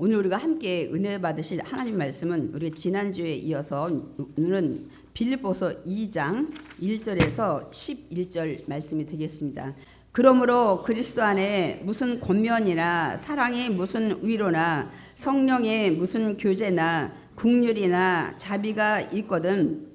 오늘 우리가 함께 은혜 받으실 하나님 말씀은 우리 지난주에 이어서 오늘은 빌립보서 2장 1절에서 11절 말씀이 되겠습니다. 그러므로 그리스도 안에 무슨 권면이나 사랑의 무슨 위로나 성령의 무슨 교제나 긍휼이나 자비가 있거든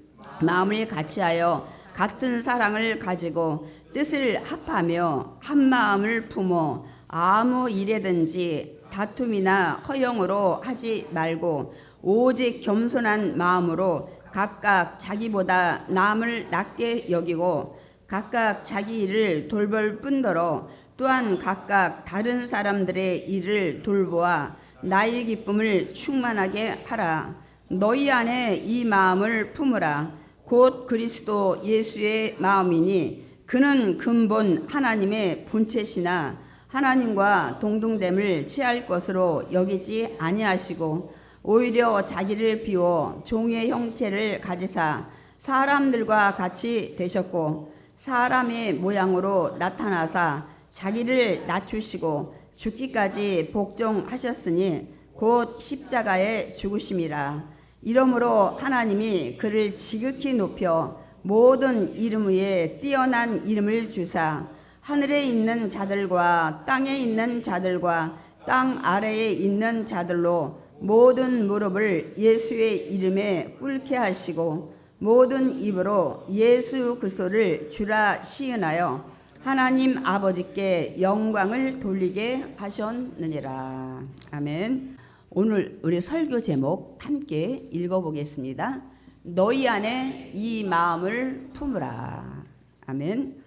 마음을 같이하여 같은 사랑을 가지고 뜻을 합하며 한 마음을 품어 아무 일에든지 다툼이나 허영으로 하지 말고 오직 겸손한 마음으로 각각 자기보다 남을 낮게 여기고 각각 자기 일을 돌볼 뿐더러 또한 각각 다른 사람들의 일을 돌보아 나의 기쁨을 충만하게 하라. 너희 안에 이 마음을 품으라. 곧 그리스도 예수의 마음이니 그는 근본 하나님의 본체시나 하나님과 동등됨을 취할 것으로 여기지 아니하시고 오히려 자기를 비워 종의 형체를 가지사 사람들과 같이 되셨고 사람의 모양으로 나타나사 자기를 낮추시고 죽기까지 복종하셨으니 곧 십자가에 죽으심이라. 이러므로 하나님이 그를 지극히 높여 모든 이름 위에 뛰어난 이름을 주사 하늘에 있는 자들과 땅에 있는 자들과 땅 아래에 있는 자들로 모든 무릎을 예수의 이름에 꿇게 하시고 모든 입으로 예수 그리스도를 주라 시인하여 하나님 아버지께 영광을 돌리게 하셨느니라. 아멘. 오늘 우리 설교 제목 함께 읽어보겠습니다. 너희 안에 이 마음을 품으라. 아멘.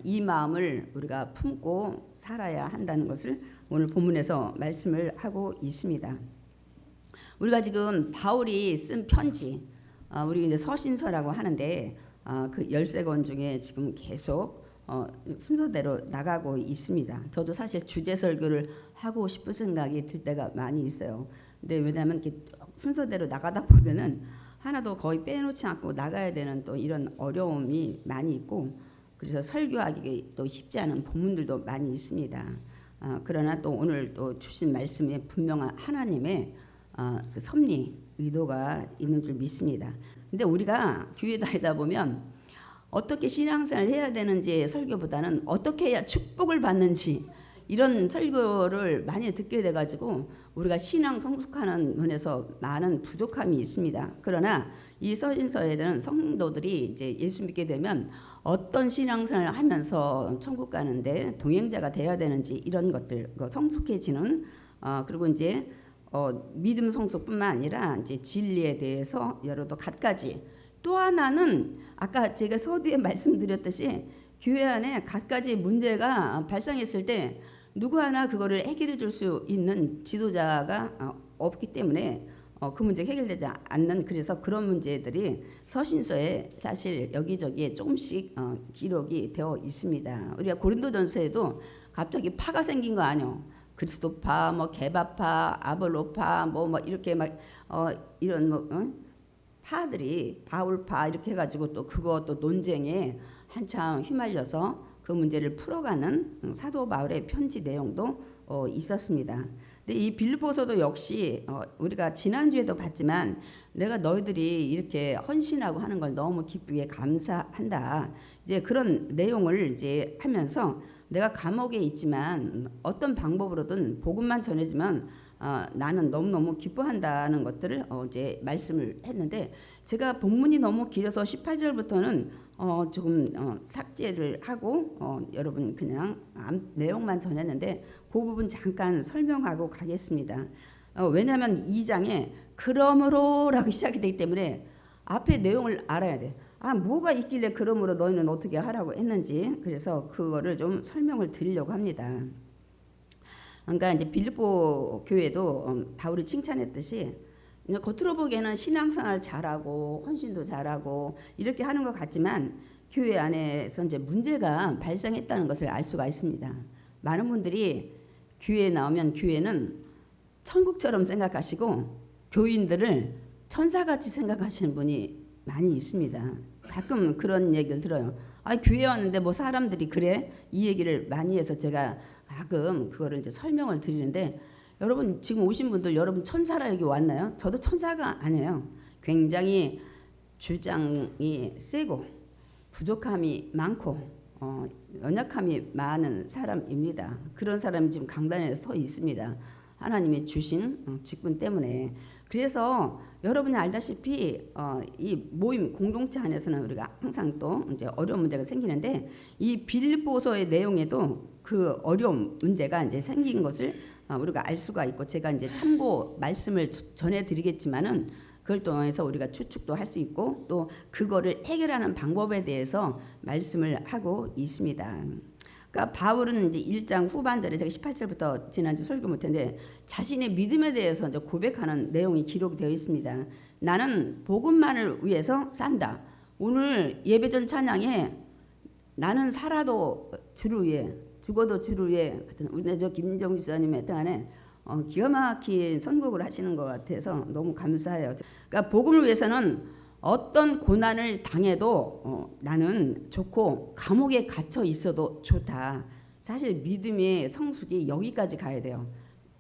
이 마음을 우리가 품고 살아야 한다는 것을 오늘 본문에서 말씀을 하고 있습니다. 우리가 지금 바울이 쓴 편지, 우리 이제 서신서라고 하는데 그 13권 중에 지금 계속 순서대로 나가고 있습니다. 저도 사실 주제 설교를 하고 싶은 생각이 들 때가 많이 있어요. 근데 왜냐하면 이렇게 순서대로 나가다 보면은 하나도 거의 빼놓지 않고 나가야 되는 또 이런 어려움이 많이 있고 그래서 설교하기 또 쉽지 않은 본문들도 많이 있습니다. 그러나 또 오늘 또 주신 말씀에 분명한 하나님의 그 섭리 의도가 있는 줄 믿습니다. 근데 우리가 교회 다니다 보면 어떻게 신앙생활을 해야 되는지 설교보다는 어떻게 해야 축복을 받는지 이런 설교를 많이 듣게 돼가지고 우리가 신앙 성숙하는 면에서 많은 부족함이 있습니다. 그러나 이 서신서에는 성도들이 이제 예수 믿게 되면 어떤 신앙생활을 하면서 천국 가는데 동행자가 되어야 되는지 이런 것들 성숙해지는 그리고 이제 믿음 성숙뿐만 아니라 이제 진리에 대해서 여러 또 갖가지 또 하나는 아까 제가 서두에 말씀드렸듯이 교회 안에 갖가지 문제가 발생했을 때 누구 하나 그거를 해결해 줄 수 있는 지도자가 없기 때문에 그 문제가 해결되지 않는 그래서 그런 문제들이 서신서에 사실 여기저기에 조금씩 기록이 되어 있습니다. 우리가 고린도전서에도 갑자기 파가 생긴 거 아니요? 그리스도파, 뭐 게바파, 아볼로파, 뭐 이렇게 막 이런 파들이 바울파 이렇게 해가지고 또 그거 또 논쟁에 한참 휘말려서 그 문제를 풀어가는 사도 바울의 편지 내용도 있었습니다. 근데 이 빌립보서도 역시 우리가 지난주에도 봤지만 내가 너희들이 이렇게 헌신하고 하는 걸 너무 기쁘게 감사한다. 이제 그런 내용을 이제 하면서 내가 감옥에 있지만 어떤 방법으로든 복음만 전해지면 나는 너무너무 기뻐한다는 것들을 이제 말씀을 했는데 제가 본문이 너무 길어서 18절부터는 조금 삭제를 하고 여러분 그냥 내용만 전했는데 그 부분 잠깐 설명하고 가겠습니다. 왜냐하면 2장에 그러므로라고 시작이 되기 때문에 앞에 내용을 알아야 돼. 뭐가 있길래 그러므로 너희는 어떻게 하라고 했는지 그래서 그거를 좀 설명을 드리려고 합니다. 그러니까 이제 빌립보 교회도 바울이 칭찬했듯이 겉으로 보기에는 신앙생활 잘하고 헌신도 잘하고 이렇게 하는 것 같지만 교회 안에서 이제 문제가 발생했다는 것을 알 수가 있습니다. 많은 분들이 교회에 나오면 교회는 천국처럼 생각하시고 교인들을 천사같이 생각하시는 분이 많이 있습니다. 가끔 그런 얘기를 들어요. 교회 왔는데 뭐 사람들이 그래? 이 얘기를 많이 해서 제가 가끔 그거를 이제 설명을 드리는데 여러분 지금 오신 분들 여러분 천사라 여기 왔나요? 저도 천사가 아니에요. 굉장히 주장이 세고 부족함이 많고 연약함이 많은 사람입니다. 그런 사람이 지금 강단에 서 있습니다. 하나님이 주신 직분 때문에. 그래서 여러분이 알다시피 이 모임 공동체 안에서는 우리가 항상 또 이제 어려운 문제가 생기는데 이 빌립보서의 내용에도 그 어려운 문제가 이제 생긴 것을 우리가 알 수가 있고 제가 이제 참고 말씀을 전해드리겠지만은 그걸 통해서 우리가 추측도 할 수 있고 또 그거를 해결하는 방법에 대해서 말씀을 하고 있습니다. 그러니까 바울은 이제 1장 후반절에 제가 18절부터 지난주 설교 못했는데 자신의 믿음에 대해서 이제 고백하는 내용이 기록되어 있습니다. 나는 복음만을 위해서 산다. 오늘 예배전 찬양에 나는 살아도 주를 위해 죽어도 주를 위해 우리 저 김정지 지사님의 안에 기가 막힌 선곡을 하시는 것 같아서 너무 감사해요. 그러니까 복음을 위해서는 어떤 고난을 당해도 나는 좋고 감옥에 갇혀 있어도 좋다. 사실 믿음의 성숙이 여기까지 가야 돼요.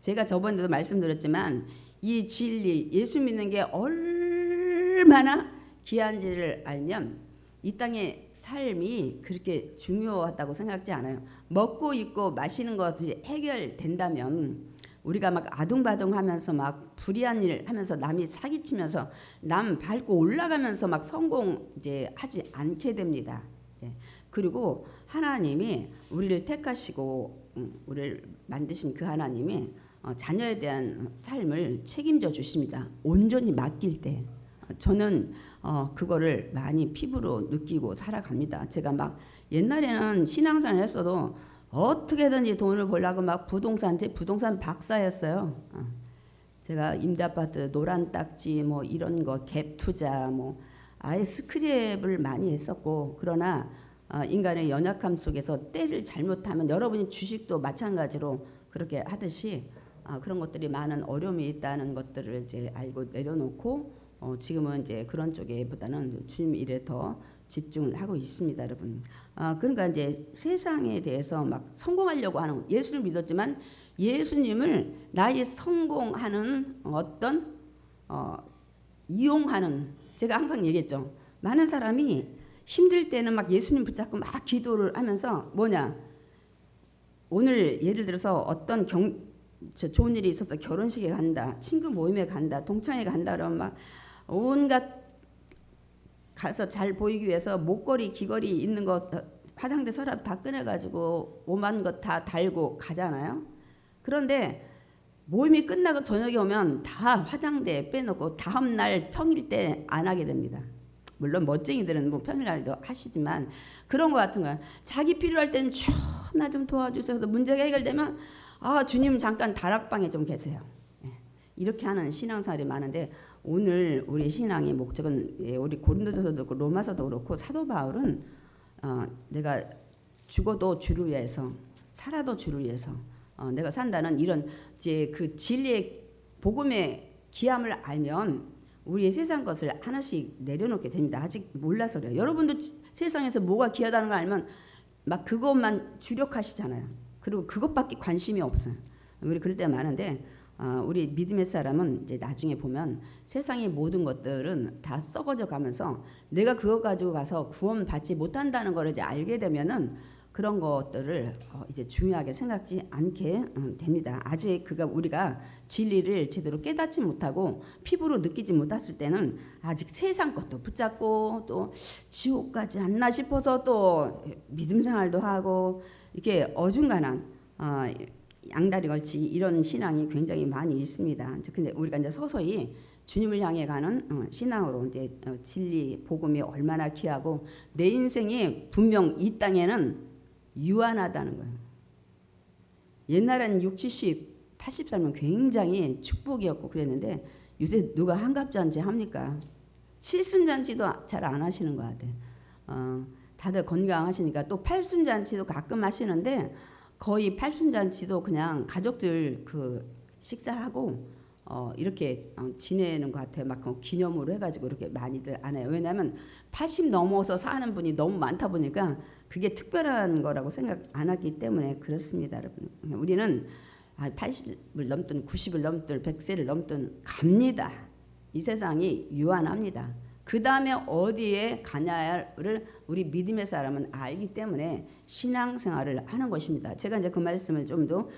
제가 저번에도 말씀드렸지만 이 진리 예수 믿는 게 얼마나 귀한지를 알면 이 땅의 삶이 그렇게 중요하다고 생각지 않아요. 먹고 입고 마시는 것이 해결된다면 우리가 막 아둥바둥하면서 막 불의한 일 하면서 남이 사기치면서 남 밟고 올라가면서 막 성공 이제 하지 않게 됩니다. 예. 그리고 하나님이 우리를 택하시고 우리를 만드신 그 하나님이 자녀에 대한 삶을 책임져 주십니다. 온전히 맡길 때 저는 그거를 많이 피부로 느끼고 살아갑니다. 제가 막 옛날에는 신앙생활을 했어도 어떻게든지 돈을 벌려고 막 부동산 박사였어요. 제가 임대아파트 노란 딱지 뭐 이런 거 갭 투자 뭐 아예 스크랩을 많이 했었고 그러나 인간의 연약함 속에서 때를 잘못하면 여러분이 주식도 마찬가지로 그렇게 하듯이 그런 것들이 많은 어려움이 있다는 것들을 이제 알고 내려놓고 지금은 이제 그런 쪽에보다는 주님 일에 더 집중을 하고 있습니다, 여러분. 그러니까 이제 세상에 대해서 막 성공하려고 하는 예수를 믿었지만 예수님을 나의 성공하는 어떤 이용하는 제가 항상 얘기했죠. 많은 사람이 힘들 때는 막 예수님 붙잡고 막 기도를 하면서 뭐냐 오늘 예를 들어서 어떤 좋은 일이 있어서 결혼식에 간다, 친구 모임에 간다, 동창회 간다 그러면 막 온갖 가서 잘 보이기 위해서 목걸이, 귀걸이 있는 거 화장대 서랍 다 꺼내가지고 오만 것 다 달고 가잖아요. 그런데 모임이 끝나고 저녁에 오면 다 화장대 빼놓고 다음날 평일 때 안 하게 됩니다. 물론 멋쟁이들은 뭐 평일날도 하시지만 그런 것 같은 거야. 자기 필요할 때는 나 좀 도와주세요. 문제가 해결되면 주님 잠깐 다락방에 좀 계세요. 이렇게 하는 신앙생활이 많은데 오늘 우리 신앙의 목적은 우리 고린도서도 그렇고 로마서도 그렇고 사도 바울은 내가 죽어도 주를 위해서 살아도 주를 위해서 내가 산다는 이런 이제 그 진리의 복음의 귀함을 알면 우리의 세상 것을 하나씩 내려놓게 됩니다. 아직 몰라서 그래요. 여러분도 세상에서 뭐가 귀하다는 걸 알면 막 그것만 주력하시잖아요. 그리고 그것밖에 관심이 없어요. 우리 그럴 때 많은데 우리 믿음의 사람은 이제 나중에 보면 세상의 모든 것들은 다 썩어져 가면서 내가 그거 가지고 가서 구원 받지 못한다는 걸 이제 알게 되면은 그런 것들을 이제 중요하게 생각지 않게 됩니다. 아직 우리가 진리를 제대로 깨닫지 못하고 피부로 느끼지 못했을 때는 아직 세상 것도 붙잡고 또 지옥까지 않나 싶어서 또 믿음 생활도 하고 이렇게 어중간한 양다리 걸치 이런 신앙이 굉장히 많이 있습니다. 근데 우리가 이제 서서히 주님을 향해 가는 신앙으로 이제 진리 복음이 얼마나 귀하고 내 인생이 분명 이 땅에는 유한하다는 거예요. 옛날에는 60, 70, 80 살면 굉장히 축복이었고 그랬는데 요새 누가 한갑잔치 합니까? 칠순잔치도 잘 안 하시는 것 같아요. 다들 건강하시니까 또 팔순잔치도 가끔 하시는데 거의 팔순잔치도 그냥 가족들 그 식사하고 이렇게 지내는 것 같아요. 막 기념으로 해가지고 이렇게 많이들 안 해요. 왜냐하면 80 넘어서 사는 분이 너무 많다 보니까 그게 특별한 거라고 생각 안 하기 때문에 그렇습니다, 여러분. 우리는 80을 넘든 90을 넘든 100세를 넘든 갑니다. 이 세상이 유한합니다. 그 다음에 어디에 가냐를 우리 믿음의 사람은 알기 때문에 신앙생활을 하는 것입니다. 제가 이제 그 말씀을 좀 더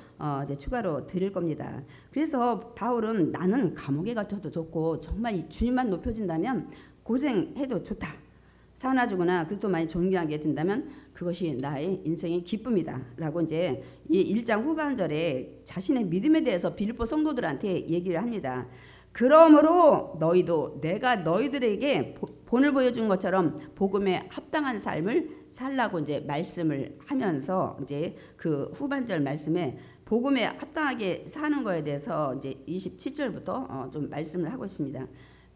이제 추가로 드릴 겁니다. 그래서 바울은 나는 감옥에 갇혀도 좋고 정말 이 주님만 높여준다면 고생해도 좋다. 사나 죽으나 그리스도만이 존귀하게 된다면 그것이 나의 인생의 기쁨이다. 라고 이제 이 1장 후반절에 자신의 믿음에 대해서 빌립보 성도들한테 얘기를 합니다. 그러므로 너희도 내가 너희들에게 본을 보여준 것처럼 복음에 합당한 삶을 살라고 이제 말씀을 하면서 이제 그 후반절 말씀에 복음에 합당하게 사는 거에 대해서 이제 27절부터 좀 말씀을 하고 있습니다.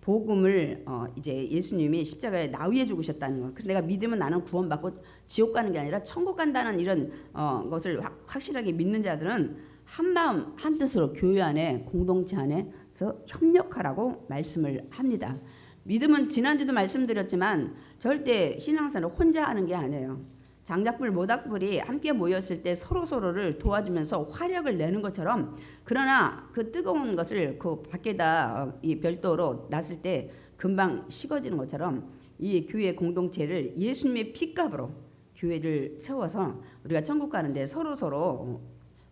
복음을 이제 예수님이 십자가에 나 위에 죽으셨다는 거. 그래서 내가 믿으면 나는 구원받고 지옥 가는 게 아니라 천국 간다는 이런 것을 확실하게 믿는 자들은 한 마음 한 뜻으로 교회 안에 공동체 안에서 협력하라고 말씀을 합니다. 믿음은 지난주도 말씀드렸지만 절대 신앙생활을 혼자 하는 게 아니에요. 장작불 모닥불이 함께 모였을 때 서로서로를 도와주면서 화력을 내는 것처럼, 그러나 그 뜨거운 것을 그 밖에다 이 별도로 놨을 때 금방 식어지는 것처럼 이 교회 공동체를 예수님의 피값으로 교회를 세워서 우리가 천국 가는데 서로서로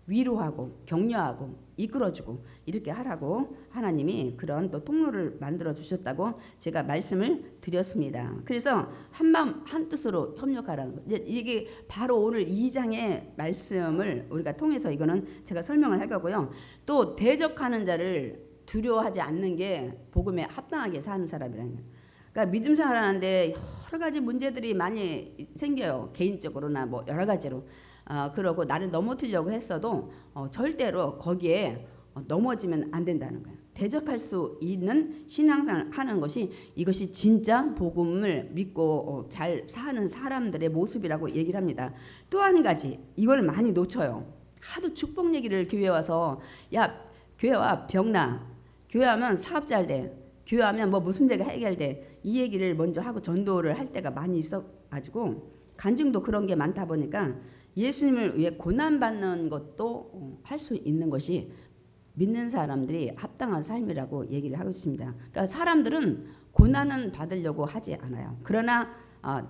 위로하고 격려하고 이끌어주고 이렇게 하라고 하나님이 그런 또 통로를 만들어 주셨다고 제가 말씀을 드렸습니다. 그래서 한 마음 한 뜻으로 협력하라는 거. 이게 바로 오늘 2장의 말씀을 우리가 통해서 이거는 제가 설명을 할 거고요. 또 대적하는 자를 두려워하지 않는 게 복음에 합당하게 사는 사람이라는 거예요. 그러니까 믿음 생활하는데 여러 가지 문제들이 많이 생겨요. 개인적으로나 뭐 여러 가지로. 그러고 나를 넘어뜨리려고 했어도 절대로 거기에 넘어지면 안 된다는 거예요. 대적할 수 있는 신앙생활을 하는 것이 이것이 진짜 복음을 믿고 잘 사는 사람들의 모습이라고 얘기를 합니다. 또 한 가지 이걸 많이 놓쳐요. 하도 축복 얘기를 교회 와서 야 교회 와 병나, 교회 하면 사업 잘 돼, 교회 하면 뭐 무슨 데가 해결돼, 이 얘기를 먼저 하고 전도를 할 때가 많이 있어가지고 간증도 그런 게 많다 보니까 예수님을 위해 고난받는 것도 할 수 있는 것이 믿는 사람들이 합당한 삶이라고 얘기를 하고 있습니다. 그러니까 사람들은 고난은 받으려고 하지 않아요. 그러나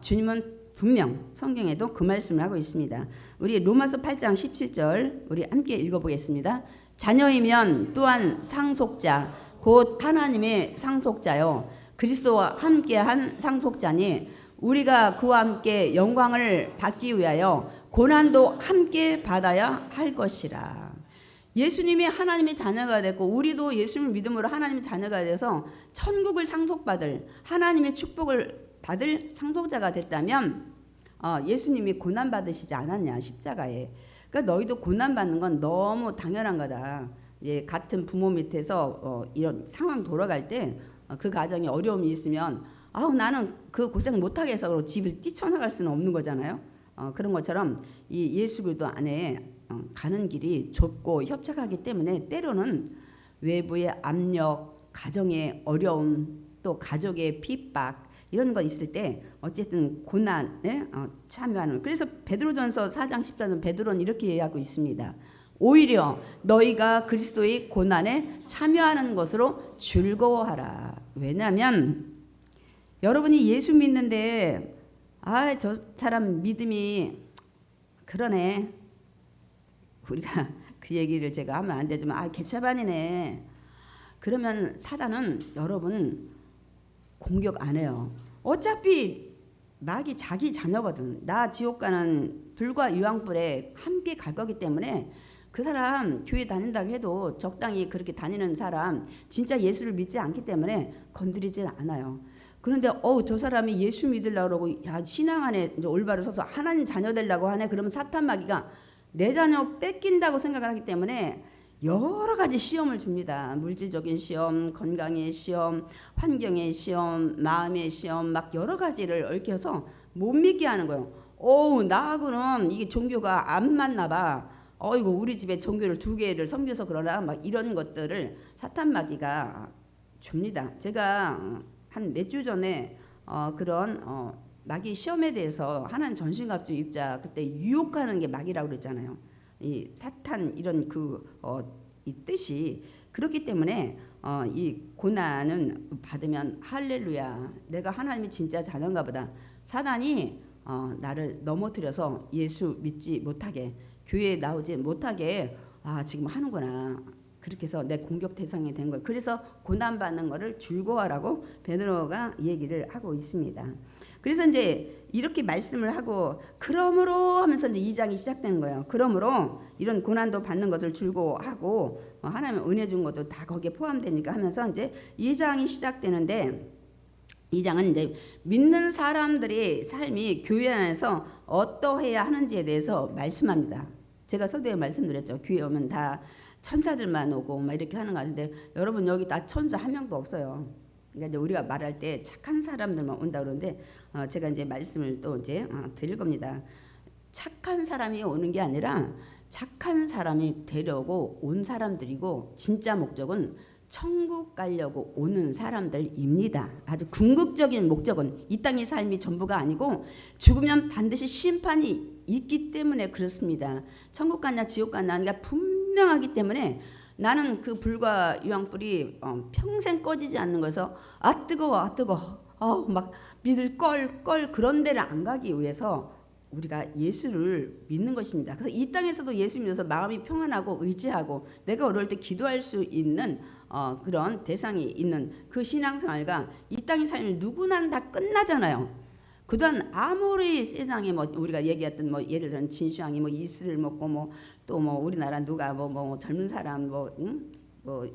주님은 분명 성경에도 그 말씀을 하고 있습니다. 우리 로마서 8장 17절 우리 함께 읽어보겠습니다. 자녀이면 또한 상속자 곧 하나님의 상속자요 그리스도와 함께한 상속자니 우리가 그와 함께 영광을 받기 위하여 고난도 함께 받아야 할 것이라. 예수님이 하나님의 자녀가 됐고 우리도 예수님을 믿음으로 하나님의 자녀가 돼서 천국을 상속받을 하나님의 축복을 받을 상속자가 됐다면 예수님이 고난받으시지 않았냐 십자가에. 그러니까 너희도 고난받는 건 너무 당연한 거다. 예, 같은 부모 밑에서 이런 상황 돌아갈 때 그 가정에 어려움이 있으면 나는 그 고생 못하겠어 집을 뛰쳐나갈 수는 없는 거잖아요. 그런 것처럼 이 예수 그리스도 안에 가는 길이 좁고 협착하기 때문에 때로는 외부의 압력, 가정의 어려움, 또 가족의 핍박 이런 거 있을 때 어쨌든 고난에 참여하는. 그래서 베드로전서 4장 14절 베드로는 이렇게 얘기하고 있습니다. 오히려 너희가 그리스도의 고난에 참여하는 것으로 즐거워하라. 왜냐하면 여러분이 예수 믿는데 저 사람 믿음이 그러네. 우리가 그 얘기를 제가 하면 안 되지만 개차반이네. 그러면 사단은 여러분 공격 안 해요. 어차피 마귀 자기 자녀거든. 나 지옥 가는 불과 유황불에 함께 갈 거기 때문에 그 사람 교회 다닌다고 해도 적당히 그렇게 다니는 사람 진짜 예수를 믿지 않기 때문에 건드리지 않아요. 그런데 저 사람이 예수 믿으려고 그러고 신앙 안에 이제 올바로 서서 하나님 자녀 되려고 하네. 그러면 사탄 마귀가 내 자녀 뺏긴다고 생각을 하기 때문에 여러 가지 시험을 줍니다. 물질적인 시험, 건강의 시험, 환경의 시험, 마음의 시험 막 여러 가지를 얽혀서 못 믿게 하는 거예요. 나하고는 이게 종교가 안 맞나 봐. 이거 우리 집에 종교를 2개를 섬겨서 그러나 막 이런 것들을 사탄 마귀가 줍니다. 제가 한 몇 주 전에 그런 마귀 시험에 대해서 하나님 전신갑주 입자 그때 유혹하는 게 마귀라고 그랬잖아요. 이 사탄 이런 이 뜻이 그렇기 때문에 이 고난은 받으면 할렐루야, 내가 하나님이 진짜 자녀인가 보다. 사단이 나를 넘어뜨려서 예수 믿지 못하게, 교회에 나오지 못하게 지금 하는구나. 그렇게 해서 내 공격 대상이 된 거예요. 그래서 고난받는 거를 즐거워하라고 베드로가 얘기를 하고 있습니다. 그래서 이제 이렇게 말씀을 하고 그러므로 하면서 이제 2장이 시작되는 거예요. 그러므로 이런 고난도 받는 것을 즐거워하고 하나님 은혜 준 것도 다 거기에 포함되니까 하면서 이제 2장이 시작되는데, 2장은 이제 믿는 사람들의 삶이 교회 안에서 어떠해야 하는지에 대해서 말씀합니다. 제가 서두에 말씀드렸죠. 교회 오면 다 천사들만 오고 막 이렇게 하는 거 같은데, 여러분 여기 다 천사 한 명도 없어요. 그러니까 이제 우리가 말할 때 착한 사람들만 온다 그러는데, 제가 이제 말씀을 또 이제 드릴 겁니다. 착한 사람이 오는 게 아니라 착한 사람이 되려고 온 사람들이고, 진짜 목적은 천국 가려고 오는 사람들입니다. 아주 궁극적인 목적은 이 땅의 삶이 전부가 아니고 죽으면 반드시 심판이 있기 때문에 그렇습니다. 천국 가냐 지옥 가냐 그러니까 분명하기 때문에 나는 그 불과 유황불이 평생 꺼지지 않는 것에서 뜨거워 막 믿을 걸 그런 데를 안 가기 위해서 우리가 예수를 믿는 것입니다. 그래서 이 땅에서도 예수 믿어서 마음이 평안하고 의지하고 내가 어려울 때 기도할 수 있는 그런 대상이 있는 그 신앙생활과 이 땅의 삶이 누구나 다 끝나잖아요. 그동안 아무리 세상에 우리가 얘기했던 예를 들면 진주왕이 이슬을 먹고 또 우리나라 누가 젊은 사람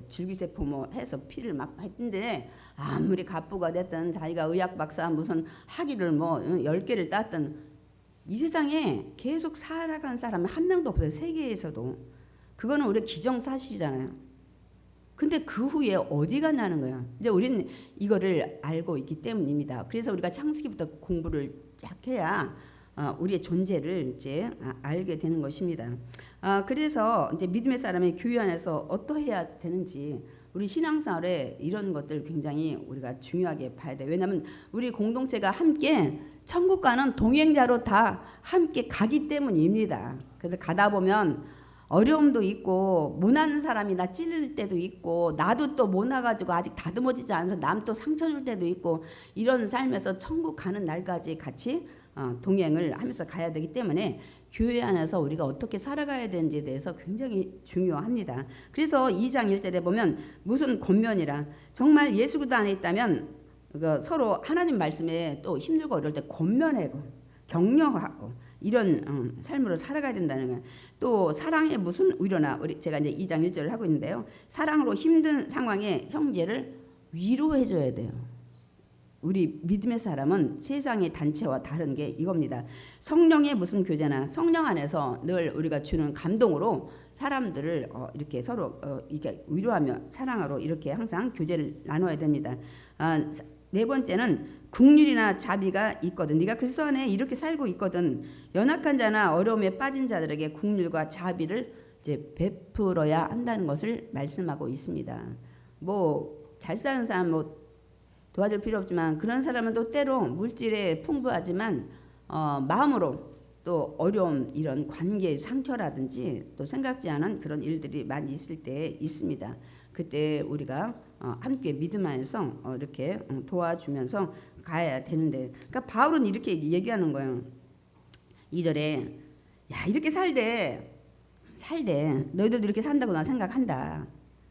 줄기세포 해서 피를 막 했는데, 아무리 갑부가 됐든 자기가 의학 박사 무슨 학위를 10개를 땄든 이 세상에 계속 살아간 사람이 한 명도 없어요. 세계에서도. 그거는 우리 기정사실이잖아요. 근데 그 후에 어디 갔냐는 거야. 이제 우리는 이거를 알고 있기 때문입니다. 그래서 우리가 창세기부터 공부를 쫙 해야 우리의 존재를 이제 알게 되는 것입니다. 그래서 이제 믿음의 사람의 교회 안에서 어떠해야 되는지, 우리 신앙생활에 이런 것들 굉장히 우리가 중요하게 봐야 돼요. 왜냐하면 우리 공동체가 함께 천국 가는 동행자로 다 함께 가기 때문입니다. 그래서 가다 보면 어려움도 있고 모난 사람이 나 찔릴 때도 있고, 나도 또 모나가지고 아직 다듬어지지 않아서 남 또 상처 줄 때도 있고, 이런 삶에서 천국 가는 날까지 같이 동행을 하면서 가야 되기 때문에 교회 안에서 우리가 어떻게 살아가야 되는지에 대해서 굉장히 중요합니다. 그래서 2장 1절에 보면 무슨 권면이라, 정말 예수 그리스도 안에 있다면 서로 하나님 말씀에 또 힘들고 어려울 때 권면하고 격려하고 이런 삶으로 살아가야 된다는 거예요. 또 사랑의 무슨 위로나, 제가 이제 2장 1절을 하고 있는데요. 사랑으로 힘든 상황에 형제를 위로해줘야 돼요. 우리 믿음의 사람은 세상의 단체와 다른 게 이겁니다. 성령의 무슨 교제나 성령 안에서 늘 우리가 주는 감동으로 사람들을 이렇게 서로 이렇게 위로하며 사랑으로 이렇게 항상 교제를 나눠야 됩니다. 네 번째는 긍휼이나 자비가 있거든. 네가 그리스도 안에 이렇게 살고 있거든. 연약한 자나 어려움에 빠진 자들에게 긍휼과 자비를 이제 베풀어야 한다는 것을 말씀하고 있습니다. 잘 사는 사람 도와줄 필요 없지만, 그런 사람은 또 때로 물질에 풍부하지만 마음으로 또 어려움, 이런 관계의 상처라든지 또 생각지 않은 그런 일들이 많이 있을 때 있습니다. 그때 우리가 함께 믿음 안에서 이렇게 도와주면서 가야 되는데, 그러니까 바울은 이렇게 얘기하는 거예요. 2절에 이렇게 살되 너희들도 이렇게 산다고 나 생각한다.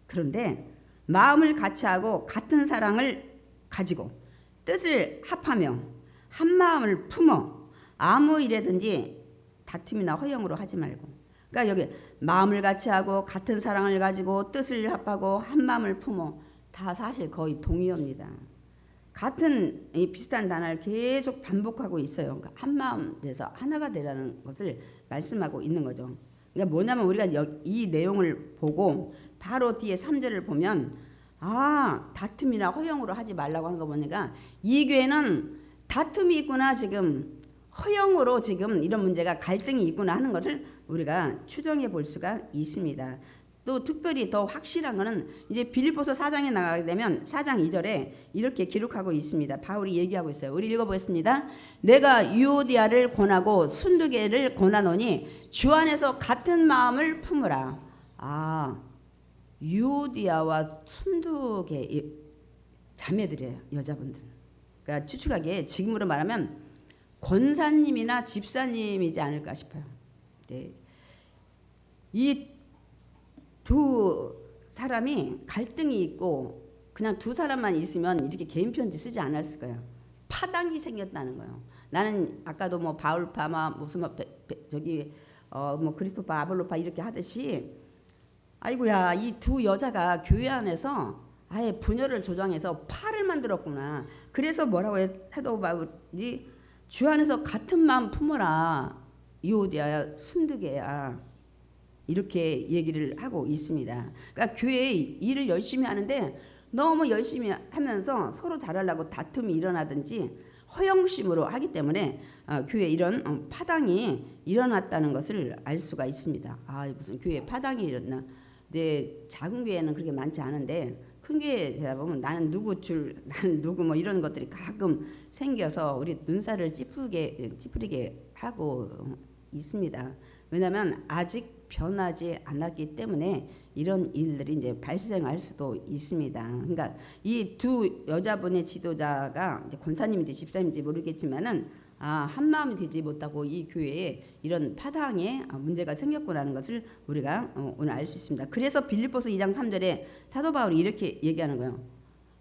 그런데 마음을 같이하고 같은 사랑을 가지고 뜻을 합하며 한 마음을 품어 아무 일에든지 다툼이나 허영으로 하지 말고. 그러니까 여기 마음을 같이하고 같은 사랑을 가지고 뜻을 합하고 한 마음을 품어, 다 사실 거의 동의어입니다. 같은 비슷한 단어를 계속 반복하고 있어요. 그러니까 한 마음 돼서 하나가 되라는 것을 말씀하고 있는 거죠. 그러니까 뭐냐면 우리가 이 내용을 보고 바로 뒤에 3절을 보면 다툼이나 허영으로 하지 말라고 하는 거 보니까 이 교회는 다툼이 있구나, 지금 허영으로 지금 이런 문제가 갈등이 있구나 하는 것을 우리가 추정해 볼 수가 있습니다. 또 특별히 더 확실한 거는 이제 빌립보서 4장에 나가게 되면 4장 2절에 이렇게 기록하고 있습니다. 바울이 얘기하고 있어요. 우리 읽어보겠습니다. 내가 유오디아를 권하고 순두계를 권하노니 주 안에서 같은 마음을 품으라. 유오디아와 순두계 자매들이에요. 여자분들. 그러니까 추측하기에 지금으로 말하면 권사님이나 집사님이지 않을까 싶어요. 네. 이 두 사람이 갈등이 있고 그냥 두 사람만 있으면 이렇게 개인 편지 쓰지 않았을 거예요. 파당이 생겼다는 거예요. 나는 아까도 뭐 바울파 무슨 뭐 그리스도파 아볼로파 이렇게 하듯이 아이고야 이 두 여자가 교회 안에서 아예 분열을 조장해서 파를 만들었구나. 그래서 뭐라고 해도 바울이 주 안에서 같은 마음 품어라. 유오디아야 순두계야. 이렇게 얘기를 하고 있습니다. 그러니까 교회에 일을 열심히 하는데 너무 열심히 하면서 서로 잘하려고 다툼이 일어나든지 허영심으로 하기 때문에 교회에 이런 파당이 일어났다는 것을 알 수가 있습니다. 무슨 교회에 파당이 일어나. 내 작은 교회는 그렇게 많지 않은데 큰 교회에 되다 보면 나는 누구 뭐 이런 것들이 가끔 생겨서 우리 눈살을 찌푸리게 하고 있습니다. 왜냐하면 아직 변하지 않았기 때문에 이런 일들이 이제 발생할 수도 있습니다. 그러니까 이 두 여자분의 지도자가 이제 권사님인지 집사님인지 모르겠지만은 한 마음이 되지 못하고 이 교회에 이런 파당에 문제가 생겼구나는 것을 우리가 오늘 알 수 있습니다. 그래서 빌립보서 2장 3절에 사도 바울이 이렇게 얘기하는 거예요.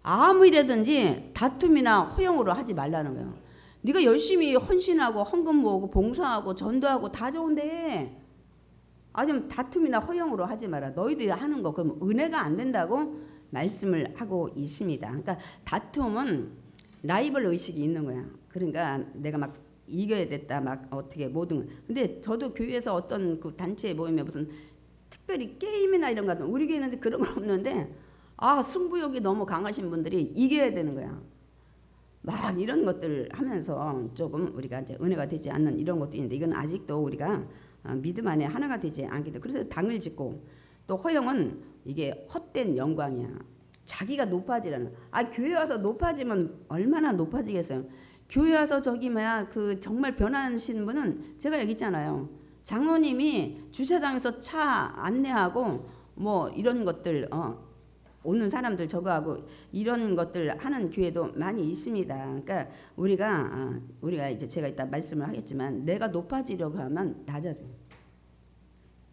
아무 일이든지 다툼이나 허용으로 하지 말라는 거예요. 네가 열심히 헌신하고 헌금 모으고 봉사하고 전도하고 다 좋은데 좀 다툼이나 허용으로 하지 마라. 너희들이 하는 거 그럼 은혜가 안 된다고 말씀을 하고 있습니다. 그러니까 다툼은 라이벌 의식이 있는 거야. 그러니까 내가 막 이겨야 됐다 막 어떻게 모든. 근데 저도 교회에서 어떤 그 단체 모임에 무슨 특별히 게임이나 이런 거 우리 교회는 그런 건 없는데 승부욕이 너무 강하신 분들이 이겨야 되는 거야. 막 이런 것들 하면서 조금 우리가 이제 은혜가 되지 않는 이런 것도 있는데 이건 아직도 우리가 믿음 안에 하나가 되지 않기 때문에 그래서 당을 짓고 또 허영은 이게 헛된 영광이야. 자기가 높아지라는. 교회 와서 높아지면 얼마나 높아지겠어요. 교회 와서 그 정말 변하신 분은 제가 여기 있잖아요. 장로님이 주차장에서 차 안내하고 뭐 이런 것들 오는 사람들 저거하고 이런 것들 하는 교회도 많이 있습니다. 그러니까 우리가 이제 제가 이따 말씀을 하겠지만 내가 높아지려고 하면 낮아져요.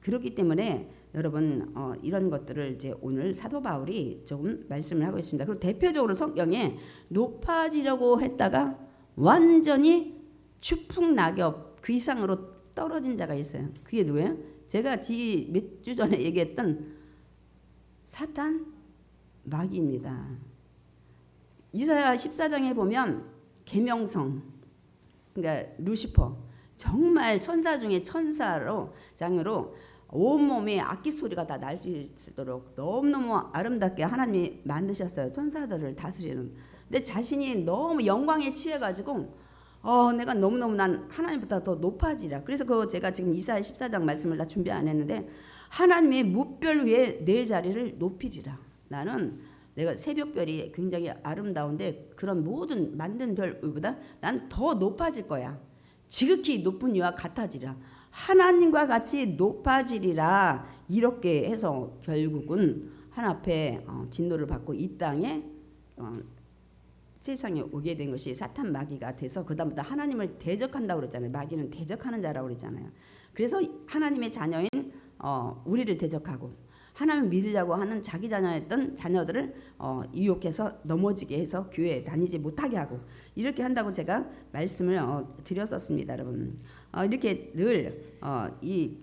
그렇기 때문에 여러분 이런 것들을 이제 오늘 사도 바울이 조금 말씀을 하고 있습니다. 그리고 대표적으로 성경에 높아지려고 했다가 완전히 추풍낙엽 그 이상으로 떨어진 자가 있어요. 그게 누구예요? 제가 몇 주 전에 얘기했던 사탄 마귀입니다. 이사야 14장에 보면 계명성 그러니까 루시퍼 정말 천사 중에 장으로 온몸에 악기 소리가 다 날 수 있도록 너무너무 아름답게 하나님이 만드셨어요. 천사들을 다스리는. 근데 자신이 너무 영광에 취해가지고 내가 너무너무 난 하나님보다 더 높아지라. 그래서 제가 지금 이사야 14장 말씀을 다 준비 안 했는데 하나님의 무별 위에 내 자리를 높이리라. 나는 내가 새벽별이 굉장히 아름다운데 그런 모든 만든 별보다 난 더 높아질 거야. 지극히 높은 이와 같아지라. 하나님과 같이 높아지리라. 이렇게 해서 결국은 하나님 앞에 진노를 받고 이 땅에 세상에 오게 된 것이 사탄 마귀가 돼서 그다음부터 하나님을 대적한다고 그랬잖아요. 마귀는 대적하는 자라고 그랬잖아요. 그래서 하나님의 자녀인 우리를 대적하고 하나님을 믿으려고 하는 자기 자녀였던 자녀들을 유혹해서 넘어지게 해서 교회에 다니지 못하게 하고 이렇게 한다고 제가 말씀을 드렸었습니다. 여러분 이렇게 늘 이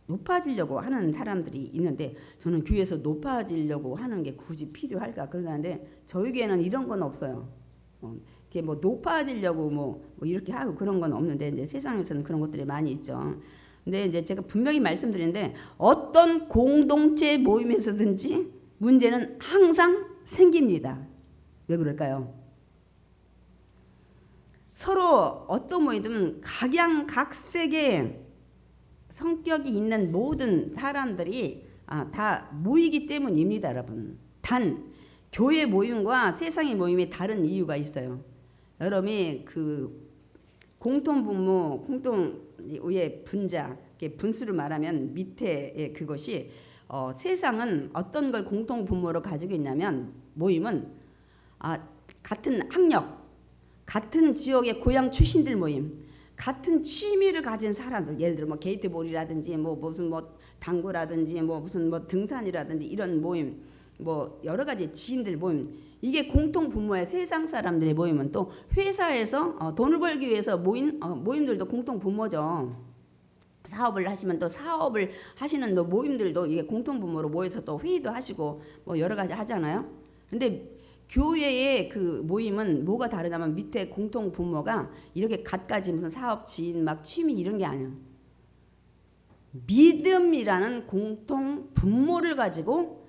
높아지려고 하는 사람들이 있는데 저는 교회에서 높아지려고 하는 게 굳이 필요할까 그러는데 저희 교회는 이런 건 없어요. 이렇게 뭐 높아지려고 뭐 이렇게 하고 그런 건 없는데 이제 세상에서는 그런 것들이 많이 있죠. 근데 이제 제가 분명히 말씀드리는데 어떤 공동체 모임에서든지 문제는 항상 생깁니다. 왜 그럴까요? 서로 어떤 모임이든 각양각색의 성격이 있는 모든 사람들이 다 모이기 때문입니다, 여러분. 단 교회 모임과 세상의 모임이 다른 이유가 있어요. 여러분이 그 공통분모, 공통의 분자, 분수를 말하면 밑에 그것이 세상은 어떤 걸 공통분모로 가지고 있냐면 모임은 같은 학력, 같은 지역의 고향 출신들 모임, 같은 취미를 가진 사람들, 예를 들어 뭐 게이트볼이라든지 뭐 무슨 뭐 당구라든지 뭐 무슨 뭐 등산이라든지 이런 모임, 뭐 여러 가지 지인들 모임, 이게 공통 분모의 세상 사람들의 모임은 또 회사에서 돈을 벌기 위해서 모임들도 공통 분모죠. 사업을 하시면 또 사업을 하시는 또 모임들도 이게 공통 분모로 모여서 또 회의도 하시고 뭐 여러 가지 하잖아요. 근데 교회의 그 모임은 뭐가 다르냐면 밑에 공통 분모가 이렇게 갖가지 무슨 사업 지인 막 취미 이런 게 아니에요. 믿음이라는 공통 분모를 가지고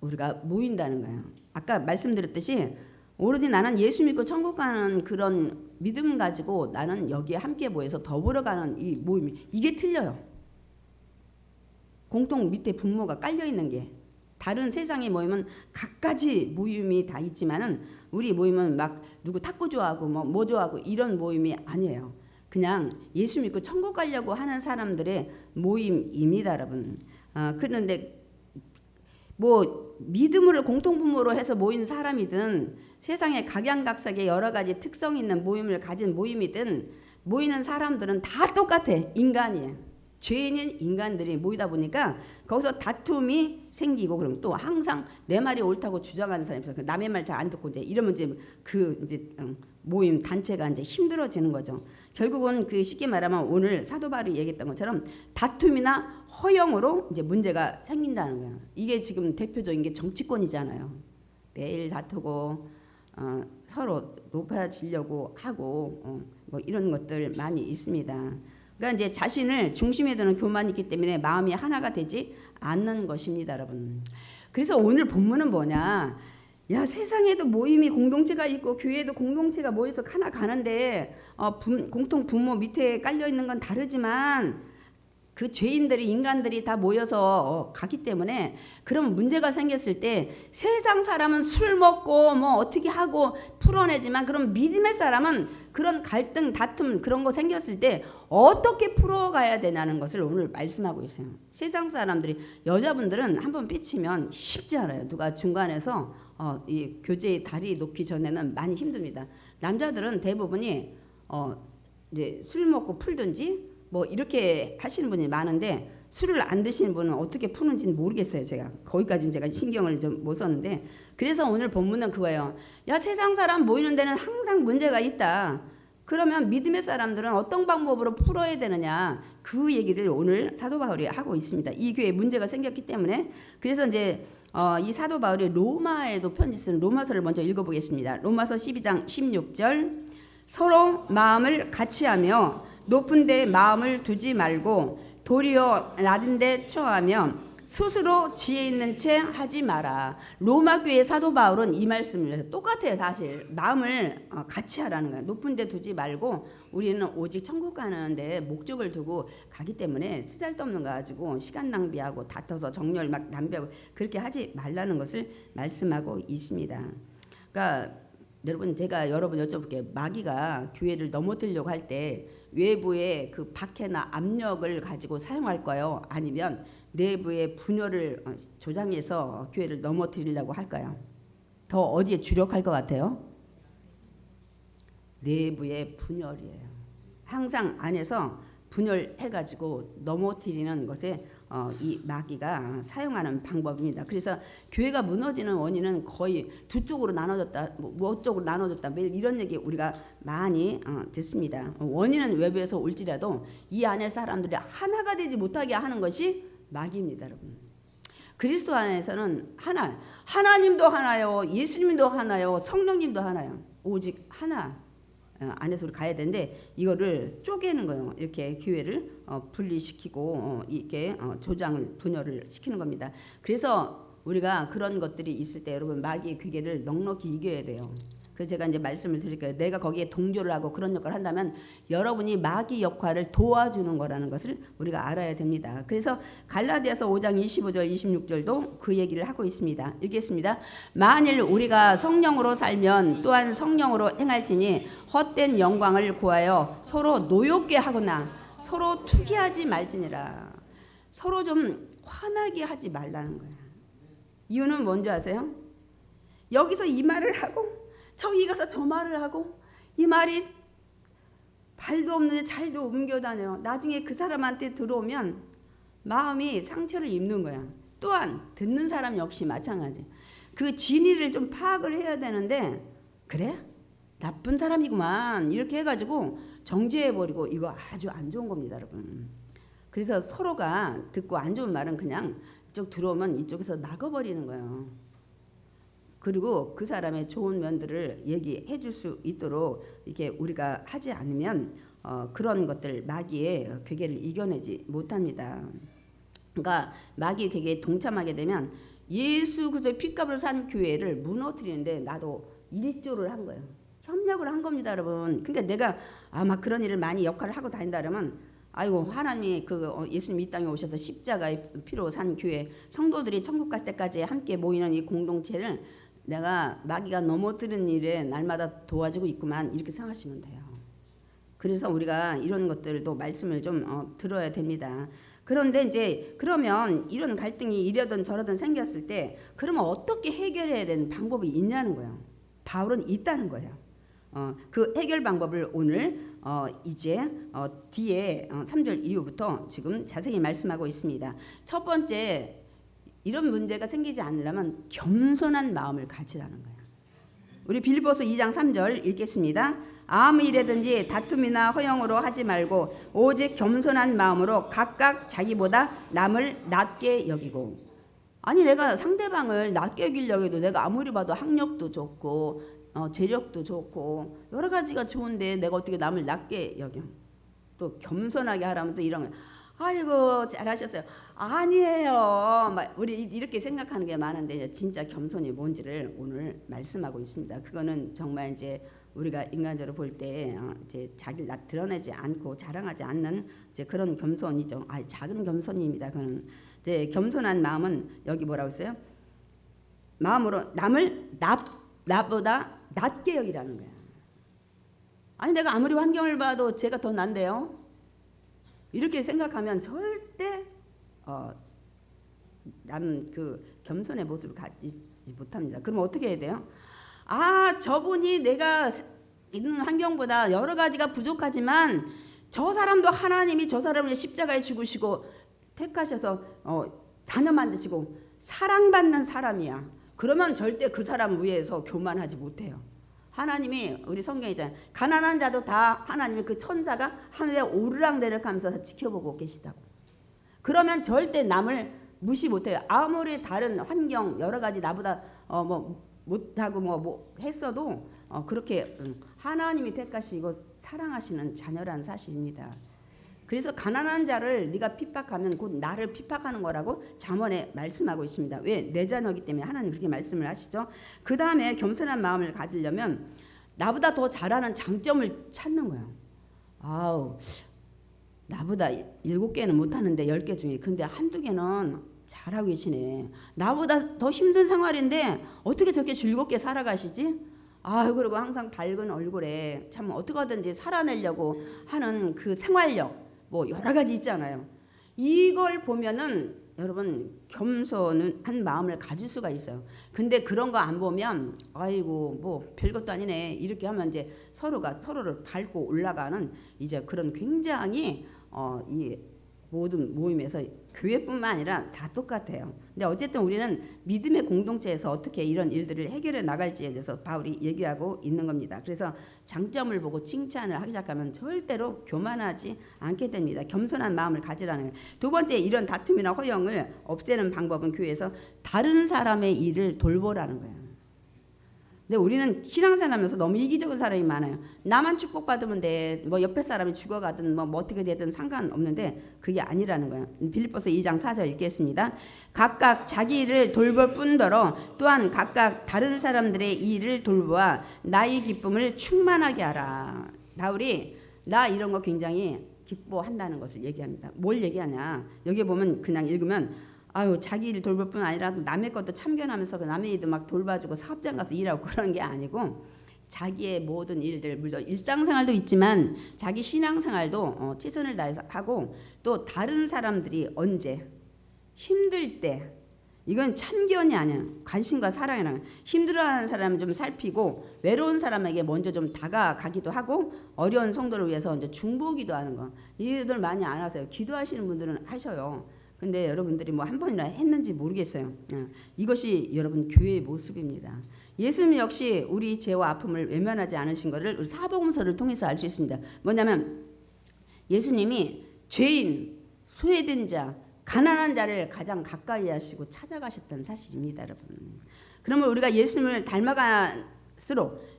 우리가 모인다는 거예요. 아까 말씀드렸듯이 오로지 나는 예수 믿고 천국 가는 그런 믿음 가지고 나는 여기에 함께 모여서 더불어 가는 이 모임, 이게 틀려요. 공통 밑에 분모가 깔려 있는 게. 다른 세상의 모임은 각가지 모임이 다 있지만은 우리 모임은 막 누구 탁구 좋아하고 뭐 좋아하고 이런 모임이 아니에요. 그냥 예수 믿고 천국 가려고 하는 사람들의 모임입니다, 여러분. 그런데 뭐 믿음을 공통분모로 해서 모인 사람이든 세상의 각양각색의 여러 가지 특성 있는 모임을 가진 모임이든 모이는 사람들은 다 똑같아. 인간이에요. 죄인인 인간들이 모이다 보니까 거기서 다툼이 생기고, 그럼 또 항상 내 말이 옳다고 주장하는 사람이 있어요. 남의 말 잘 안 듣고 이러면 이제 모임 단체가 이제 힘들어지는 거죠. 결국은 그 쉽게 말하면 오늘 사도 바울이 얘기했던 것처럼 다툼이나 허영으로 이제 문제가 생긴다는 거예요. 이게 지금 대표적인 게 정치권이잖아요. 매일 다투고 서로 높아지려고 하고 뭐 이런 것들 많이 있습니다. 그러니까 이제 자신을 중심에 두는 교만이 있기 때문에 마음이 하나가 되지 않는 것입니다, 여러분. 그래서 오늘 본문은 뭐냐? 야, 세상에도 모임이 공동체가 있고 교회에도 공동체가 모여서 하나 가는데 공통 분모 밑에 깔려 있는 건 다르지만 그 죄인들이 인간들이 다 모여서 가기 때문에 그런 문제가 생겼을 때 세상 사람은 술 먹고 뭐 어떻게 하고 풀어내지만 그럼 믿음의 사람은 그런 갈등 다툼 그런 거 생겼을 때 어떻게 풀어가야 되냐는 것을 오늘 말씀하고 있어요. 세상 사람들이 여자분들은 한번 삐치면 쉽지 않아요. 누가 중간에서 이 교제의 다리 놓기 전에는 많이 힘듭니다. 남자들은 대부분이 이제 술 먹고 풀든지 뭐 이렇게 하시는 분이 많은데 술을 안 드시는 분은 어떻게 푸는지는 모르겠어요. 제가 거기까지는 제가 신경을 좀 못 썼는데, 그래서 오늘 본문은 그거예요. 야, 세상 사람 모이는 데는 항상 문제가 있다. 그러면 믿음의 사람들은 어떤 방법으로 풀어야 되느냐, 그 얘기를 오늘 사도 바울이 하고 있습니다. 이 교회에 문제가 생겼기 때문에. 그래서 이제 이 사도 바울이 로마에도 편지 쓴 로마서를 먼저 읽어보겠습니다. 로마서 12장 16절, 서로 마음을 같이하며 높은 데 마음을 두지 말고 도리어 낮은 데 처하며 스스로 지혜 있는 채 하지 마라. 로마 교회 사도 바울은 이 말씀을 해서 똑같아요. 사실 마음을 같이 하라는 거예요. 높은 데 두지 말고 우리는 오직 천국 가는 데 목적을 두고 가기 때문에 쓰잘데없는 거 가지고 시간 낭비하고 다퉈서 정열 막 낭비하고 그렇게 하지 말라는 것을 말씀하고 있습니다. 그러니까 여러분, 제가 여러분 여쭤볼게요. 마귀가 교회를 넘어뜨리려고 할 때 외부의 그 박해나 압력을 가지고 사용할까요? 아니면 내부의 분열을 조장해서 교회를 넘어뜨리려고 할까요? 더 어디에 주력할 것 같아요? 내부의 분열이에요. 항상 안에서 분열해가지고 넘어뜨리는 것에 이 마귀가 사용하는 방법입니다. 그래서 교회가 무너지는 원인은 거의 두 쪽으로 나눠졌다, 뭐 쪽으로 나눠졌다, 매일 이런 얘기 우리가 많이 듣습니다. 원인은 외부에서 올지라도 이 안에 사람들이 하나가 되지 못하게 하는 것이 마귀입니다, 여러분. 그리스도 안에서는 하나, 하나님도 하나요, 예수님도 하나요, 성령님도 하나요. 오직 하나 안에서 우리 가야 되는데 이거를 쪼개는 거예요. 이렇게 교회를 분리시키고 이렇게 조장을 분열을 시키는 겁니다. 그래서 우리가 그런 것들이 있을 때 여러분 마귀의 괴계를 넉넉히 이겨야 돼요. 그 제가 이제 말씀을 드릴게요. 내가 거기에 동조를 하고 그런 역할을 한다면 여러분이 마귀 역할을 도와주는 거라는 것을 우리가 알아야 됩니다. 그래서 갈라디아서 5장 25절 26절도 그 얘기를 하고 있습니다. 읽겠습니다. 만일 우리가 성령으로 살면 또한 성령으로 행할지니 헛된 영광을 구하여 서로 노엽게 하거나 서로 투기하지 말지니라. 서로 좀 화나게 하지 말라는 거야. 이유는 뭔지 아세요? 여기서 이 말을 하고 저기 가서 저 말을 하고 이 말이 발도 없는데 잘도 옮겨다녀요. 나중에 그 사람한테 들어오면 마음이 상처를 입는 거야. 또한 듣는 사람 역시 마찬가지. 그 진위를 좀 파악을 해야 되는데 그래? 나쁜 사람이구만 이렇게 해가지고 정죄해버리고 이거 아주 안 좋은 겁니다, 여러분. 그래서 서로가 듣고 안 좋은 말은 그냥 이쪽 들어오면 이쪽에서 막아버리는 거예요. 그리고 그 사람의 좋은 면들을 얘기해 줄 수 있도록 이렇게 우리가 하지 않으면 그런 것들 마귀의 괴계를 이겨내지 못합니다. 그러니까 마귀의 괴계에 동참하게 되면 예수 그리스도의 피값으로 산 교회를 무너뜨리는데 나도 일조를 한 거예요. 협력을 한 겁니다, 여러분. 그러니까 내가 막 그런 일을 많이 역할을 하고 다닌다 그러면 아이고 하나님이 예수님 이 땅에 오셔서 십자가의 피로 산 교회 성도들이 천국 갈 때까지 함께 모이는 이 공동체를 내가 마귀가 넘어뜨리는 일에 날마다 도와주고 있구만 이렇게 생각하시면 돼요. 그래서 우리가 이런 것들도 말씀을 좀 들어야 됩니다. 그런데 이제 그러면 이런 갈등이 이러든 저러든 생겼을 때 그러면 어떻게 해결해야 되는 방법이 있냐는 거예요. 바울은 있다는 거예요. 그 해결 방법을 오늘 이제 뒤에 3절 이후부터 지금 자세히 말씀하고 있습니다. 첫 번째 이런 문제가 생기지 않으려면 겸손한 마음을 가지라는 거예요. 우리 빌립보서 2장 3절 읽겠습니다. 아무 일에든지 다툼이나 허영으로 하지 말고 오직 겸손한 마음으로 각각 자기보다 남을 낮게 여기고. 아니 내가 상대방을 낮게 여기려고 해도 내가 아무리 봐도 학력도 좋고 재력도 좋고 여러 가지가 좋은데 내가 어떻게 남을 낮게 여겨. 또 겸손하게 하라면 또 이런 거. 아이고 잘하셨어요. 아니에요. 우리 이렇게 생각하는 게 많은데 진짜 겸손이 뭔지를 오늘 말씀하고 있습니다. 그거는 정말 이제 우리가 인간적으로 볼 때 이제 자기를 드러내지 않고 자랑하지 않는 이제 그런 겸손이죠. 작은 겸손입니다. 그는 이제 겸손한 마음은 여기 뭐라고 했어요? 마음으로 남을 나보다 낮게 여기라는 거야. 아니 내가 아무리 환경을 봐도 제가 더 난데요. 이렇게 생각하면 절대 남 그 겸손의 모습을 갖지 못합니다. 그럼 어떻게 해야 돼요? 저분이 내가 있는 환경보다 여러 가지가 부족하지만 저 사람도 하나님이 저 사람을 십자가에 죽으시고 택하셔서 자녀 만드시고 사랑받는 사람이야. 그러면 절대 그 사람 위에서 교만하지 못해요. 하나님이 우리 성경이잖아요. 가난한 자도 다 하나님의 그 천사가 하늘에 오르락내리락 하면서 지켜보고 계시다고. 그러면 절대 남을 무시 못해요. 아무리 다른 환경 여러 가지 나보다 못하고 뭐 했어도 그렇게 하나님이 택하시고 사랑하시는 자녀라는 사실입니다. 그래서 가난한 자를 네가 핍박하면 곧 나를 핍박하는 거라고 잠언에 말씀하고 있습니다. 왜? 내 자녀이기 때문에 하나님 그렇게 말씀을 하시죠. 그 다음에 겸손한 마음을 가지려면 나보다 더 잘하는 장점을 찾는 거예요. 나보다 7개는 못하는데 10개 중에 근데 한두 개는 잘하고 계시네. 나보다 더 힘든 생활인데 어떻게 저렇게 즐겁게 살아가시지? 그리고 항상 밝은 얼굴에 참 어떻게든지 살아내려고 하는 그 생활력 여러 가지 있잖아요. 이걸 보면은 여러분 겸손한 마음을 가질 수가 있어요. 근데 그런 거 안 보면 별것도 아니네 이렇게 하면 이제 서로가 서로를 밟고 올라가는 이제 그런 굉장히 이 모든 모임에서 교회뿐만 아니라 다 똑같아요. 근데 어쨌든 우리는 믿음의 공동체에서 어떻게 이런 일들을 해결해 나갈지에 대해서 바울이 얘기하고 있는 겁니다. 그래서 장점을 보고 칭찬을 하기 시작하면 절대로 교만하지 않게 됩니다. 겸손한 마음을 가지라는 거예요. 두 번째 이런 다툼이나 허영을 없애는 방법은 교회에서 다른 사람의 일을 돌보라는 거예요. 근데 우리는 신앙생활하면서 너무 이기적인 사람이 많아요. 나만 축복받으면 돼. 뭐 옆에 사람이 죽어가든 뭐 어떻게 되든 상관없는데 그게 아니라는 거예요. 빌립보서 2장 4절 읽겠습니다. 각각 자기 일을 돌볼 뿐더러 또한 각각 다른 사람들의 일을 돌보아 나의 기쁨을 충만하게 하라. 바울이 나 이런 거 굉장히 기뻐한다는 것을 얘기합니다. 뭘 얘기하냐? 여기 보면 그냥 읽으면 아유 자기 일 돌볼 뿐 아니라 남의 것도 참견하면서 남의 일도 막 돌봐주고 사업장 가서 일하고 그런 게 아니고 자기의 모든 일들 물론 일상생활도 있지만 자기 신앙생활도 최선을 다해서 하고 또 다른 사람들이 언제 힘들 때 이건 참견이 아니야. 관심과 사랑이라는 힘들어하는 사람 좀 살피고 외로운 사람에게 먼저 좀 다가가기도 하고 어려운 성도를 위해서 이제 중보기도 하는 거. 이들 많이 안 하세요. 기도하시는 분들은 하셔요. 근데 여러분들이 뭐 한 번이나 했는지 모르겠어요. 이것이 여러분 교회의 모습입니다. 예수님 역시 우리 죄와 아픔을 외면하지 않으신 것을 우리 사복음서를 통해서 알 수 있습니다. 뭐냐면 예수님이 죄인, 소외된 자, 가난한 자를 가장 가까이 하시고 찾아가셨다는 사실입니다, 여러분. 그러면 우리가 예수님을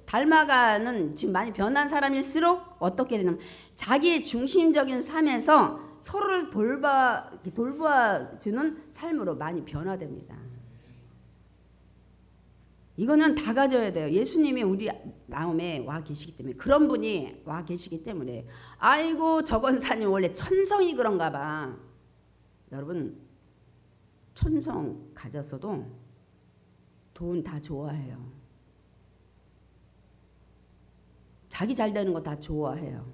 닮아가는 지금 많이 변한 사람일수록 어떻게 되냐면 자기 중심적인 삶에서 서로를 돌봐주는 삶으로 많이 변화됩니다. 이거는 다 가져야 돼요. 예수님이 우리 마음에 와 계시기 때문에 그런 분이 와 계시기 때문에 아이고 저 권사님 원래 천성이 그런가 봐. 여러분 천성 가졌어도 돈 다 좋아해요. 자기 잘 되는 거 다 좋아해요.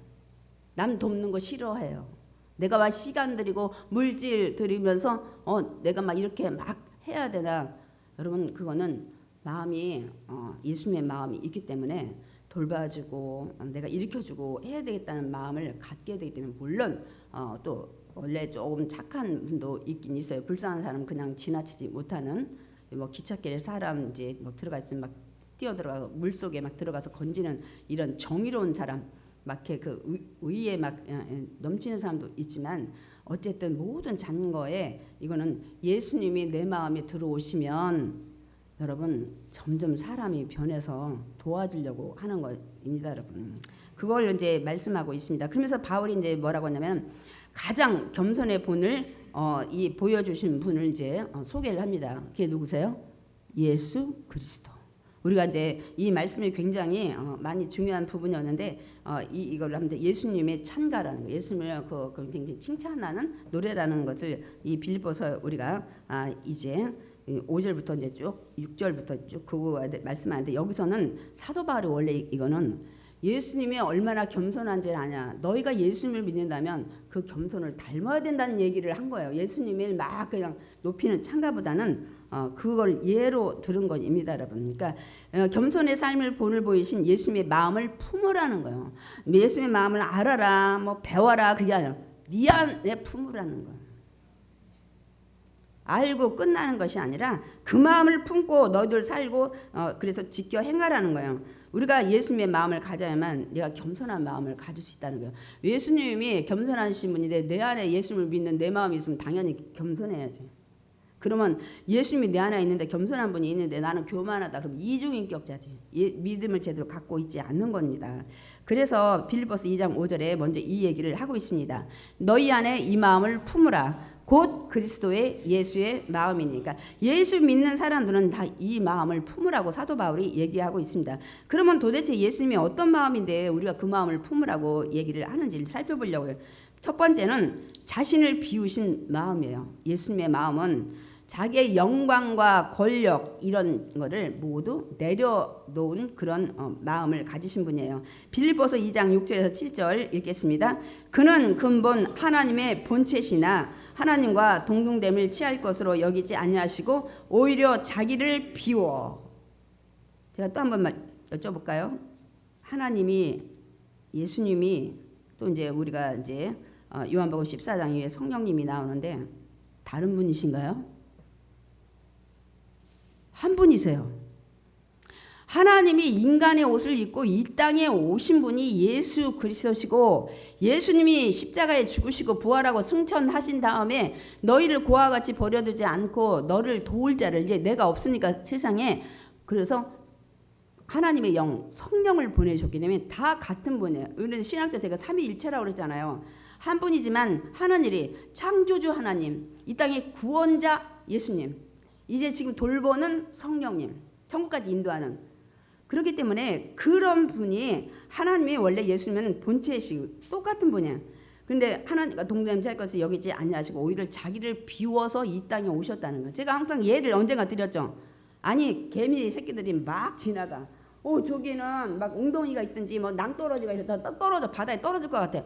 남 돕는 거 싫어해요. 내가 막 시간 들이고 물질 들이면서 내가 막 이렇게 막 해야 되나. 여러분 그거는 마음이 예수님의 마음이 있기 때문에 돌봐주고 내가 일으켜주고 해야 되겠다는 마음을 갖게 되기 때문에 물론 또 원래 조금 착한 분도 있긴 있어요. 불쌍한 사람 그냥 지나치지 못하는 뭐 기찻길에 사람 이제 뭐 들어가 있으면 막 뛰어들어가서 물 속에 막 들어가서 건지는 이런 정의로운 사람 막 그 의에 막 넘치는 사람도 있지만 어쨌든 모든 잔거에 이거는 예수님이 내 마음에 들어오시면 여러분 점점 사람이 변해서 도와주려고 하는 것입니다, 여러분. 그걸 이제 말씀하고 있습니다. 그러면서 바울이 이제 뭐라고 하냐면 가장 겸손의 분을 이 보여주신 분을 이제 소개를 합니다. 그게 누구세요? 예수 그리스도. 우리가 이제 이 말씀이 굉장히 많이 중요한 부분이었는데 이걸 하면 예수님의 찬가라는 거, 예수님을 굉장히 칭찬하는 노래라는 것을 이 빌립보서 우리가 이제 5절부터 이제 쭉 6절부터 쭉 그거 말씀하는데 여기서는 사도 바울이 원래 이거는 예수님이 얼마나 겸손한지를 아냐. 너희가 예수님을 믿는다면 그 겸손을 닮아야 된다는 얘기를 한 거예요. 예수님을 막 그냥 높이는 찬가보다는 그걸 예로 들은 것입니다, 여러분. 그러니까 겸손의 삶을 본을 보이신 예수님의 마음을 품으라는 거예요. 예수님의 마음을 알아라, 뭐 배워라 그게 아니라 네 안에 품으라는 거예요. 알고 끝나는 것이 아니라 그 마음을 품고 너희들 살고 그래서 지켜 행하라는 거예요. 우리가 예수님의 마음을 가져야만 내가 겸손한 마음을 가질 수 있다는 거예요. 예수님이 겸손하신 분인데 내 안에 예수님을 믿는 내 마음이 있으면 당연히 겸손해야지. 그러면 예수님이 내 안에 있는데 겸손한 분이 있는데 나는 교만하다. 그럼 이중인격자지. 믿음을 제대로 갖고 있지 않는 겁니다. 그래서 빌립보서 2장 5절에 먼저 이 얘기를 하고 있습니다. 너희 안에 이 마음을 품으라. 곧 그리스도의 예수의 마음이니까 예수 믿는 사람들은 다 이 마음을 품으라고 사도 바울이 얘기하고 있습니다. 그러면 도대체 예수님이 어떤 마음인데 우리가 그 마음을 품으라고 얘기를 하는지를 살펴보려고요. 첫 번째는 자신을 비우신 마음이에요. 예수님의 마음은 자기의 영광과 권력 이런 거를 모두 내려놓은 그런 마음을 가지신 분이에요. 빌립보서 2장 6절에서 7절 읽겠습니다. 그는 근본 하나님의 본체시나 하나님과 동등됨을 취할 것으로 여기지 아니하시고 오히려 자기를 비워. 제가 또 한 번만 여쭤볼까요? 하나님이 예수님이 또 이제 우리가 이제 요한복음 14장 위에 성령님이 나오는데 다른 분이신가요? 한 분이세요. 하나님이 인간의 옷을 입고 이 땅에 오신 분이 예수 그리스도시고 예수님이 십자가에 죽으시고 부활하고 승천하신 다음에 너희를 고와 같이 버려두지 않고 너를 도울 자를 이제 내가 없으니까 세상에 그래서 하나님의 영, 성령을 보내셨기 때문에 다 같은 분이에요. 우리는 신학 때 제가 삼위일체라고 그랬잖아요. 한 분이지만 하는 일이 창조주 하나님, 이 땅의 구원자 예수님, 이제 지금 돌보는 성령님, 천국까지 인도하는. 그렇기 때문에 그런 분이 하나님이 원래 예수님은 본체이시고 똑같은 분이에요. 근데 하나님과 동등함 할 것을 여기지 아니하시고 오히려 자기를 비워서 이 땅에 오셨다는 거예요. 제가 항상 예를 언젠가 드렸죠. 아니 개미 새끼들이 막 지나가. 저기는 막 웅덩이가 있든지 뭐 낭떠러지가 있어 떨어져 바다에 떨어질 것 같아.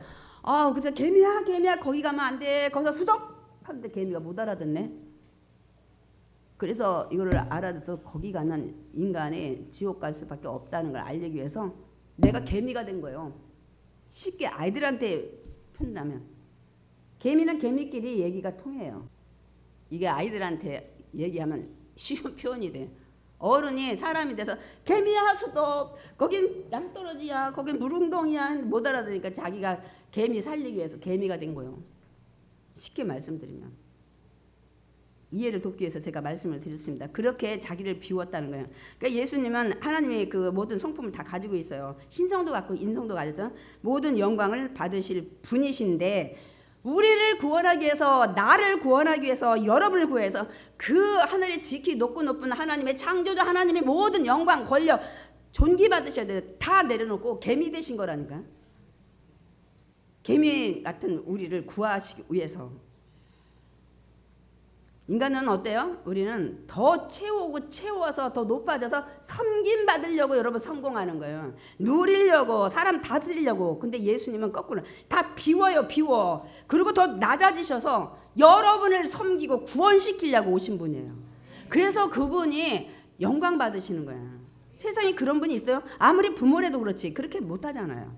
그래서 개미야 거기 가면 안 돼. 거기서 수덕 하는데 개미가 못 알아듣네. 그래서 이거를 알아듣어서 거기 가는 인간이 지옥 갈 수밖에 없다는 걸 알리기 위해서 내가 개미가 된 거예요. 쉽게 아이들한테 표현하면 개미는 개미끼리 얘기가 통해요. 이게 아이들한테 얘기하면 쉬운 표현이 돼. 어른이 사람이 돼서 개미야 수도 거긴 낭떠러지야 거긴 물웅덩이야 못 알아들으니까 자기가 개미 살리기 위해서 개미가 된 거예요. 쉽게 말씀드리면 이해를 돕기 위해서 제가 말씀을 드렸습니다. 그렇게 자기를 비웠다는 거예요. 그러니까 예수님은 하나님의 그 모든 성품을 다 가지고 있어요. 신성도 갖고 인성도 가졌죠. 모든 영광을 받으실 분이신데 우리를 구원하기 위해서 나를 구원하기 위해서 여러분을 구해서 그 하늘에 지키 높은 하나님의 창조주 하나님의 모든 영광 권력 존귀 받으셔야 돼요. 다 내려놓고 개미 되신 거라니까. 개미 같은 우리를 구하시기 위해서. 인간은 어때요? 우리는 더 채워서 더 높아져서 섬김 받으려고 여러분 성공하는 거예요. 누리려고 사람 다스리려고. 근데 예수님은 거꾸로 다 비워요. 비워. 그리고 더 낮아지셔서 여러분을 섬기고 구원시키려고 오신 분이에요. 그래서 그분이 영광 받으시는 거야. 세상에 그런 분이 있어요? 아무리 부모라도 그렇지 그렇게 못하잖아요.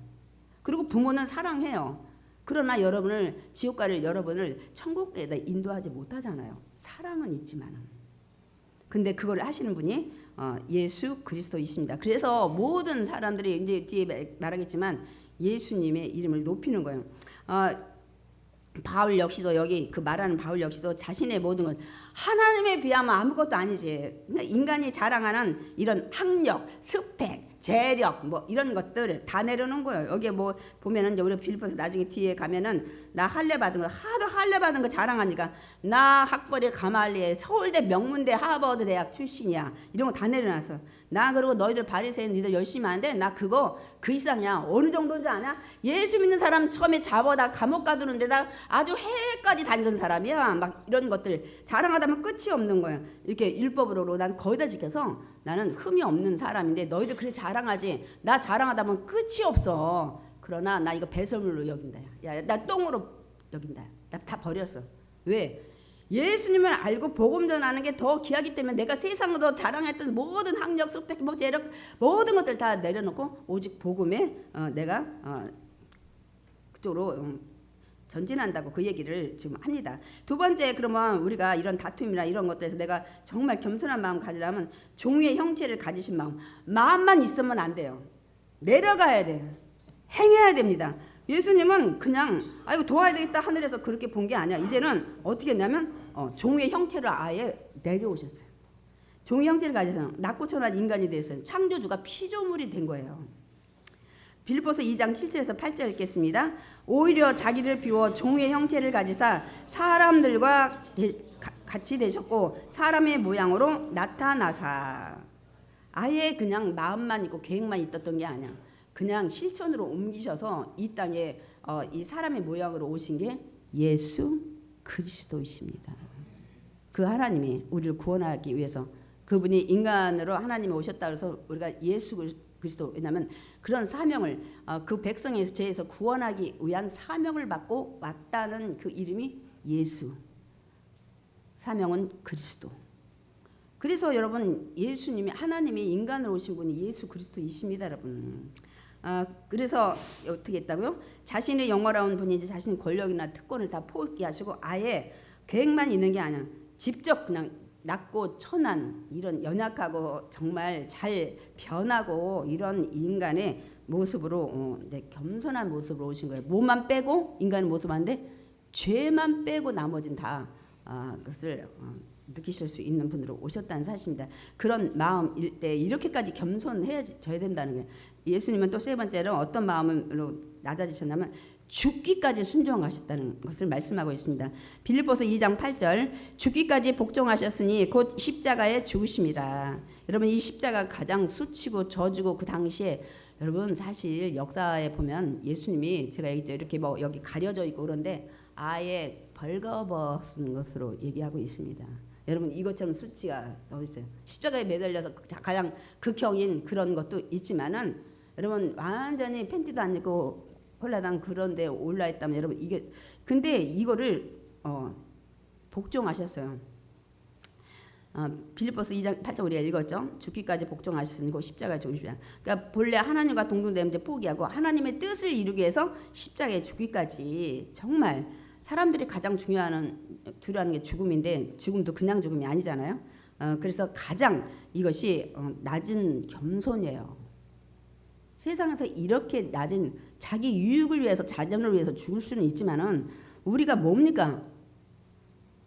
그리고 부모는 사랑해요. 그러나 여러분을 지옥 갈 여러분을 천국에다 인도하지 못하잖아요. 사랑은 있지만. 근데 그걸 하시는 분이 예수 그리스도이십니다. 그래서 모든 사람들이 이제 뒤에 말하겠지만 예수님의 이름을 높이는 거예요. 바울 역시도 여기 그 말하는 바울 역시도 자신의 모든 것 하나님에 비하면 아무것도 아니지. 인간이 자랑하는 이런 학력, 스펙, 재력 뭐 이런 것들 다 내려놓은 거예요. 여기에 뭐 보면은 이제 우리 빌립보서 나중에 뒤에 가면은 나 할례 받은 거 하도 할례 받은 거 자랑하니까 나 학벌이 가말리에 서울대 명문대 하버드 대학 출신이야. 이런 거 다 내려놨어. 나 그리고 너희들 바리새인 니들 열심히 하는데 나 그거 그 이상이야. 어느 정도인지 아냐? 예수 믿는 사람 처음에 잡아다 감옥 가두는 데다 아주 해외까지 다니던 사람이야. 막 이런 것들 자랑하다 보면 끝이 없는 거야. 이렇게 율법으로 난 거의 다 지켜서 나는 흠이 없는 사람인데 너희들 그래 자랑하지. 나 자랑하다 보면 끝이 없어. 그러나 나 이거 배설물로 여긴다. 야, 나 똥으로 여긴다. 나 다 버렸어. 왜? 예수님을 알고 복음 전하는 게 더 귀하기 때문에 내가 세상으로 자랑했던 모든 학력, 스펙, 뭐 재력 모든 것들 다 내려놓고 오직 복음에 내가 그쪽으로 전진한다고 그 얘기를 지금 합니다. 두 번째 그러면 우리가 이런 다툼이나 이런 것들에서 내가 정말 겸손한 마음 가지려면 종의 형체를 가지신 마음만 있으면 안 돼요. 내려가야 돼. 행해야 됩니다. 예수님은 그냥 아이고 도와야 되겠다 하늘에서 그렇게 본 게 아니야. 이제는 어떻게 했냐면 종의 형체를 아예 내려오셨어요. 종의 형체를 가져서 낮고 천한 인간이 됐어요. 창조주가 피조물이 된 거예요. 빌립보서 2장 7절에서 8절 읽겠습니다. 오히려 자기를 비워 종의 형체를 가지사 사람들과 같이 되셨고 사람의 모양으로 나타나사. 아예 그냥 마음만 있고 계획만 있었던 게 아니야. 그냥 실천으로 옮기셔서 이 땅에 이 사람의 모양으로 오신 게 예수 그리스도이십니다. 그 하나님이 우리를 구원하기 위해서 그분이 인간으로 하나님이 오셨다 그래서 우리가 예수 그리스도 왜냐하면 그런 사명을 그 백성의 죄에서 구원하기 위한 사명을 받고 왔다는 그 이름이 예수. 사명은 그리스도. 그래서 여러분 예수님이 하나님이 인간으로 오신 분이 예수 그리스도이십니다, 여러분. 그래서 어떻게 했다고요? 자신의 영화로운 분인지 자신의 권력이나 특권을 다 포기하시고 아예 계획만 있는 게 아니야. 직접 그냥 낮고 천한 이런 연약하고 정말 잘 변하고 이런 인간의 모습으로 겸손한 모습으로 오신 거예요. 몸만 빼고 인간의 모습 한데 죄만 빼고 나머지는 다 그것을 느끼실 수 있는 분으로 오셨다는 사실입니다. 그런 마음일 때 이렇게까지 겸손해져야 된다는 거예요. 예수님은 또 세 번째로 어떤 마음으로 낮아지셨냐면 죽기까지 순종하셨다는 것을 말씀하고 있습니다. 빌립보서 2장 8절 죽기까지 복종하셨으니 곧 십자가에 죽으심이라. 여러분 이 십자가 가장 수치고 저주고 그 당시에 여러분 사실 역사에 보면 예수님이 제가 이렇게 뭐 여기 가려져 있고 그런데 아예 벌거벗은 것으로 얘기하고 있습니다. 여러분 이것처럼 수치가 어디 있어요? 십자가에 매달려서 가장 극형인 그런 것도 있지만은 여러분 완전히 팬티도 안 입고 홀라당 그런데 올라 있다면 여러분 이게 근데 이거를 복종하셨어요. 빌립보서 2장 8절 우리가 읽었죠. 죽기까지 복종하셨으니 곧 십자가에 죽으시라. 그러니까 본래 하나님과 동등됨을 이제 포기하고 하나님의 뜻을 이루기 위해서 십자가에 죽기까지 정말 사람들이 가장 두려워하는 게 죽음인데 죽음도 그냥 죽음이 아니잖아요. 그래서 가장 이것이 낮은 겸손이에요. 세상에서 이렇게 낮은 자기 유익을 위해서 자존을 위해서 죽을 수는 있지만은 우리가 뭡니까?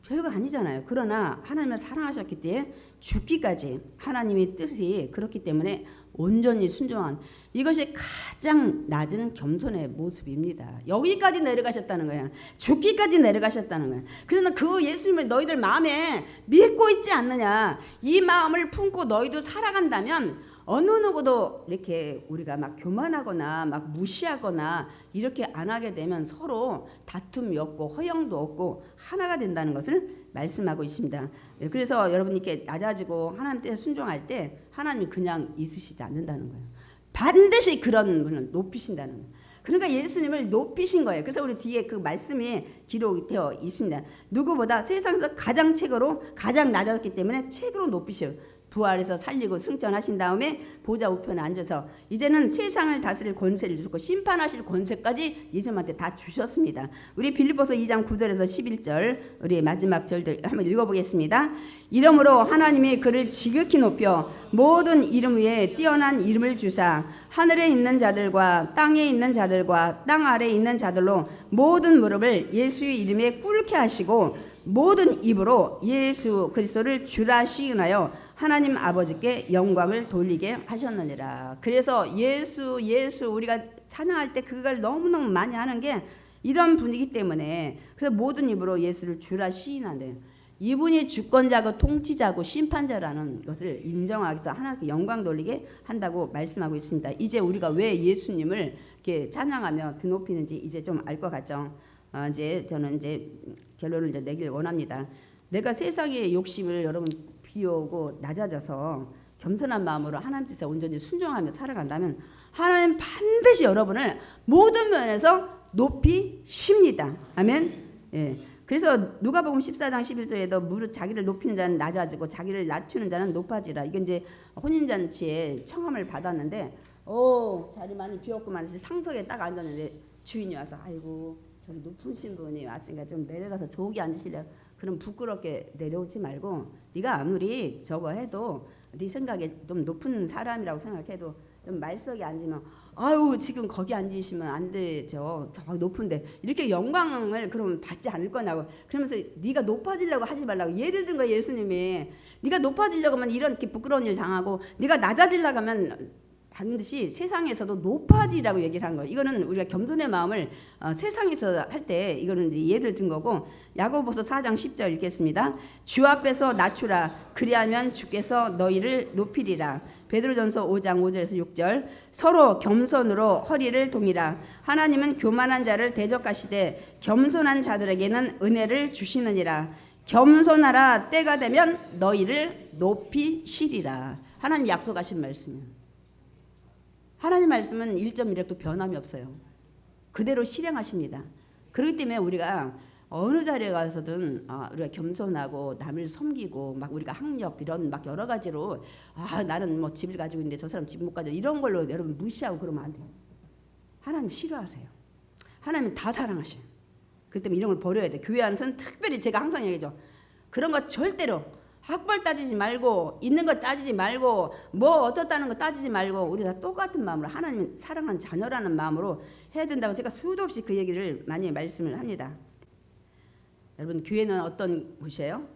별거 아니잖아요. 그러나 하나님을 사랑하셨기 때문에 죽기까지 하나님의 뜻이 그렇기 때문에 온전히 순종한 이것이 가장 낮은 겸손의 모습입니다. 여기까지 내려가셨다는 거야. 죽기까지 내려가셨다는 거야. 그러나 그 예수님을 너희들 마음에 믿고 있지 않느냐. 이 마음을 품고 너희도 살아간다면 어느 누구도 이렇게 우리가 막 교만하거나 막 무시하거나 이렇게 안 하게 되면 서로 다툼이 없고 허영도 없고 하나가 된다는 것을 말씀하고 있습니다. 그래서 여러분께 낮아지고 하나님 뜻에 순종할 때 하나님이 그냥 있으시지 않는다는 거예요. 반드시 그런 분을 높이신다는 거예요. 그러니까 예수님을 높이신 거예요. 그래서 우리 뒤에 그 말씀이 기록되어 있습니다. 누구보다 세상에서 가장 최고로 가장 낮았기 때문에 최고로 높이셔. 부활해서 살리고 승천하신 다음에 보좌 우편에 앉아서 이제는 세상을 다스릴 권세를 주고 심판하실 권세까지 예수님한테 다 주셨습니다. 우리 빌립보서 2장 9절에서 11절 우리 마지막 절들 한번 읽어보겠습니다. 이러므로 하나님이 그를 지극히 높여 모든 이름 위에 뛰어난 이름을 주사 하늘에 있는 자들과 땅에 있는 자들과 땅 아래에 있는 자들로 모든 무릎을 예수의 이름에 꿇게 하시고 모든 입으로 예수 그리스도를 주라 시인하여 하나님 아버지께 영광을 돌리게 하셨느니라. 그래서 예수 우리가 찬양할 때 그걸 너무너무 많이 하는 게 이런 분위기 때문에 그래서 모든 입으로 예수를 주라 시인하네. 이분이 주권자고 통치자고 심판자라는 것을 인정하기 위해서 하나님께 영광 돌리게 한다고 말씀하고 있습니다. 이제 우리가 왜 예수님을 이렇게 찬양하며 드높이는지 이제 좀 알 것 같죠. 이제 저는 이제 결론을 이제 내길 원합니다. 내가 세상의 욕심을 여러분 비우고 낮아져서 겸손한 마음으로 하나님 뜻에 온전히 순종하며 살아간다면 하나님 반드시 여러분을 모든 면에서 높이십니다. 아멘. 예. 그래서 누가복음 14장 11절에도 무릇 자기를 높이는 자는 낮아지고 자기를 낮추는 자는 높아지라. 이게 이제 혼인잔치에 청함을 받았는데 자리 많이 비었구만. 상석에 딱 앉았는데 주인이 와서 아이고 저기 높으신 분이 왔으니까 좀 내려가서 저기 앉으시려. 그럼 부끄럽게 내려오지 말고 네가 아무리 저거 해도 네 생각에 좀 높은 사람이라고 생각해도 좀 말석에 앉으면 아유 지금 거기 앉으시면 안 되죠. 저 높은데 이렇게 영광을 그러면 받지 않을 거냐고. 그러면서 네가 높아지려고 하지 말라고 예를 든 거예요. 예수님이 네가 높아지려고 하면 이렇게 부끄러운 일 당하고 네가 낮아지려고 하면 반드시 세상에서도 높아지라고 얘기를 한 거예요. 이거는 우리가 겸손의 마음을 세상에서 할 때 이거는 이제 예를 든 거고 야고보서 4장 10절 읽겠습니다. 주 앞에서 낮추라 그리하면 주께서 너희를 높이리라. 베드로전서 5장 5절에서 6절 서로 겸손으로 허리를 동이라. 하나님은 교만한 자를 대적하시되 겸손한 자들에게는 은혜를 주시느니라. 겸손하라 때가 되면 너희를 높이시리라. 하나님 약속하신 말씀이에요. 하나님 말씀은 1.1획도 변함이 없어요. 그대로 실행하십니다. 그렇기 때문에 우리가 어느 자리에 가서든 우리가 겸손하고 남을 섬기고 막 우리가 학력 이런 막 여러 가지로 나는 뭐 집을 가지고 있는데 저 사람 집 못 가져 이런 걸로 여러분 무시하고 그러면 안 돼요. 하나님 싫어하세요. 하나님은 다 사랑하셔요. 그렇기 때문에 이런 걸 버려야 돼. 교회 안에서는 특별히 제가 항상 얘기하죠. 그런 거 절대로 학벌 따지지 말고 있는 거 따지지 말고 뭐 어떻다는 거 따지지 말고 우리 다 똑같은 마음으로 하나님을 사랑하는 자녀라는 마음으로 해야 된다고 제가 수도 없이 그 얘기를 많이 말씀을 합니다. 여러분 교회는 어떤 곳이에요?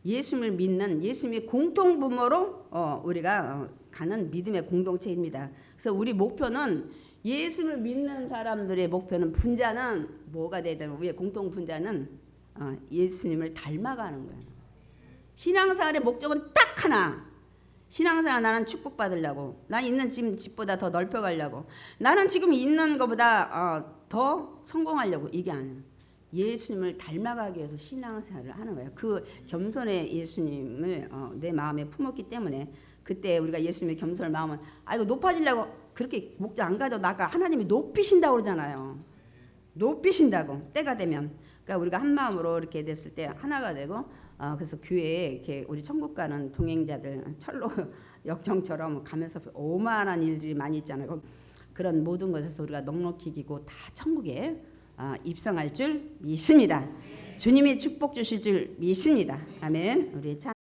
예수님을 믿는 예수님의 공통 부모로 우리가 가는 믿음의 공동체입니다. 그래서 우리 목표는 예수를 믿는 사람들의 목표는 분자는 뭐가 돼야 되면 우리의 공통 분자는 예수님을 닮아가는 거예요. 신앙생활의 목적은 딱 하나. 신앙생활 나는 축복받으려고. 난 있는 지금 집보다 더 넓혀가려고. 나는 지금 있는 것보다 더 성공하려고. 이게 아니야. 예수님을 닮아가기 위해서 신앙생활을 하는 거예요. 그 겸손의 예수님을 내 마음에 품었기 때문에 그때 우리가 예수님의 겸손을 마음은 이거 높아지려고 그렇게 목적 안 가져도 아까 하나님이 높이신다고 그러잖아요. 높이신다고 때가 되면. 그러니까 우리가 한 마음으로 이렇게 됐을 때 하나가 되고 그래서 교회에 이렇게 우리 천국 가는 동행자들 철로 역정처럼 가면서 오만한 일들이 많이 있잖아요. 그런 모든 것에서 우리가 넉넉히 이기고 다 천국에 입성할 줄 믿습니다. 주님이 축복 주실 줄 믿습니다. 아멘. 우리 참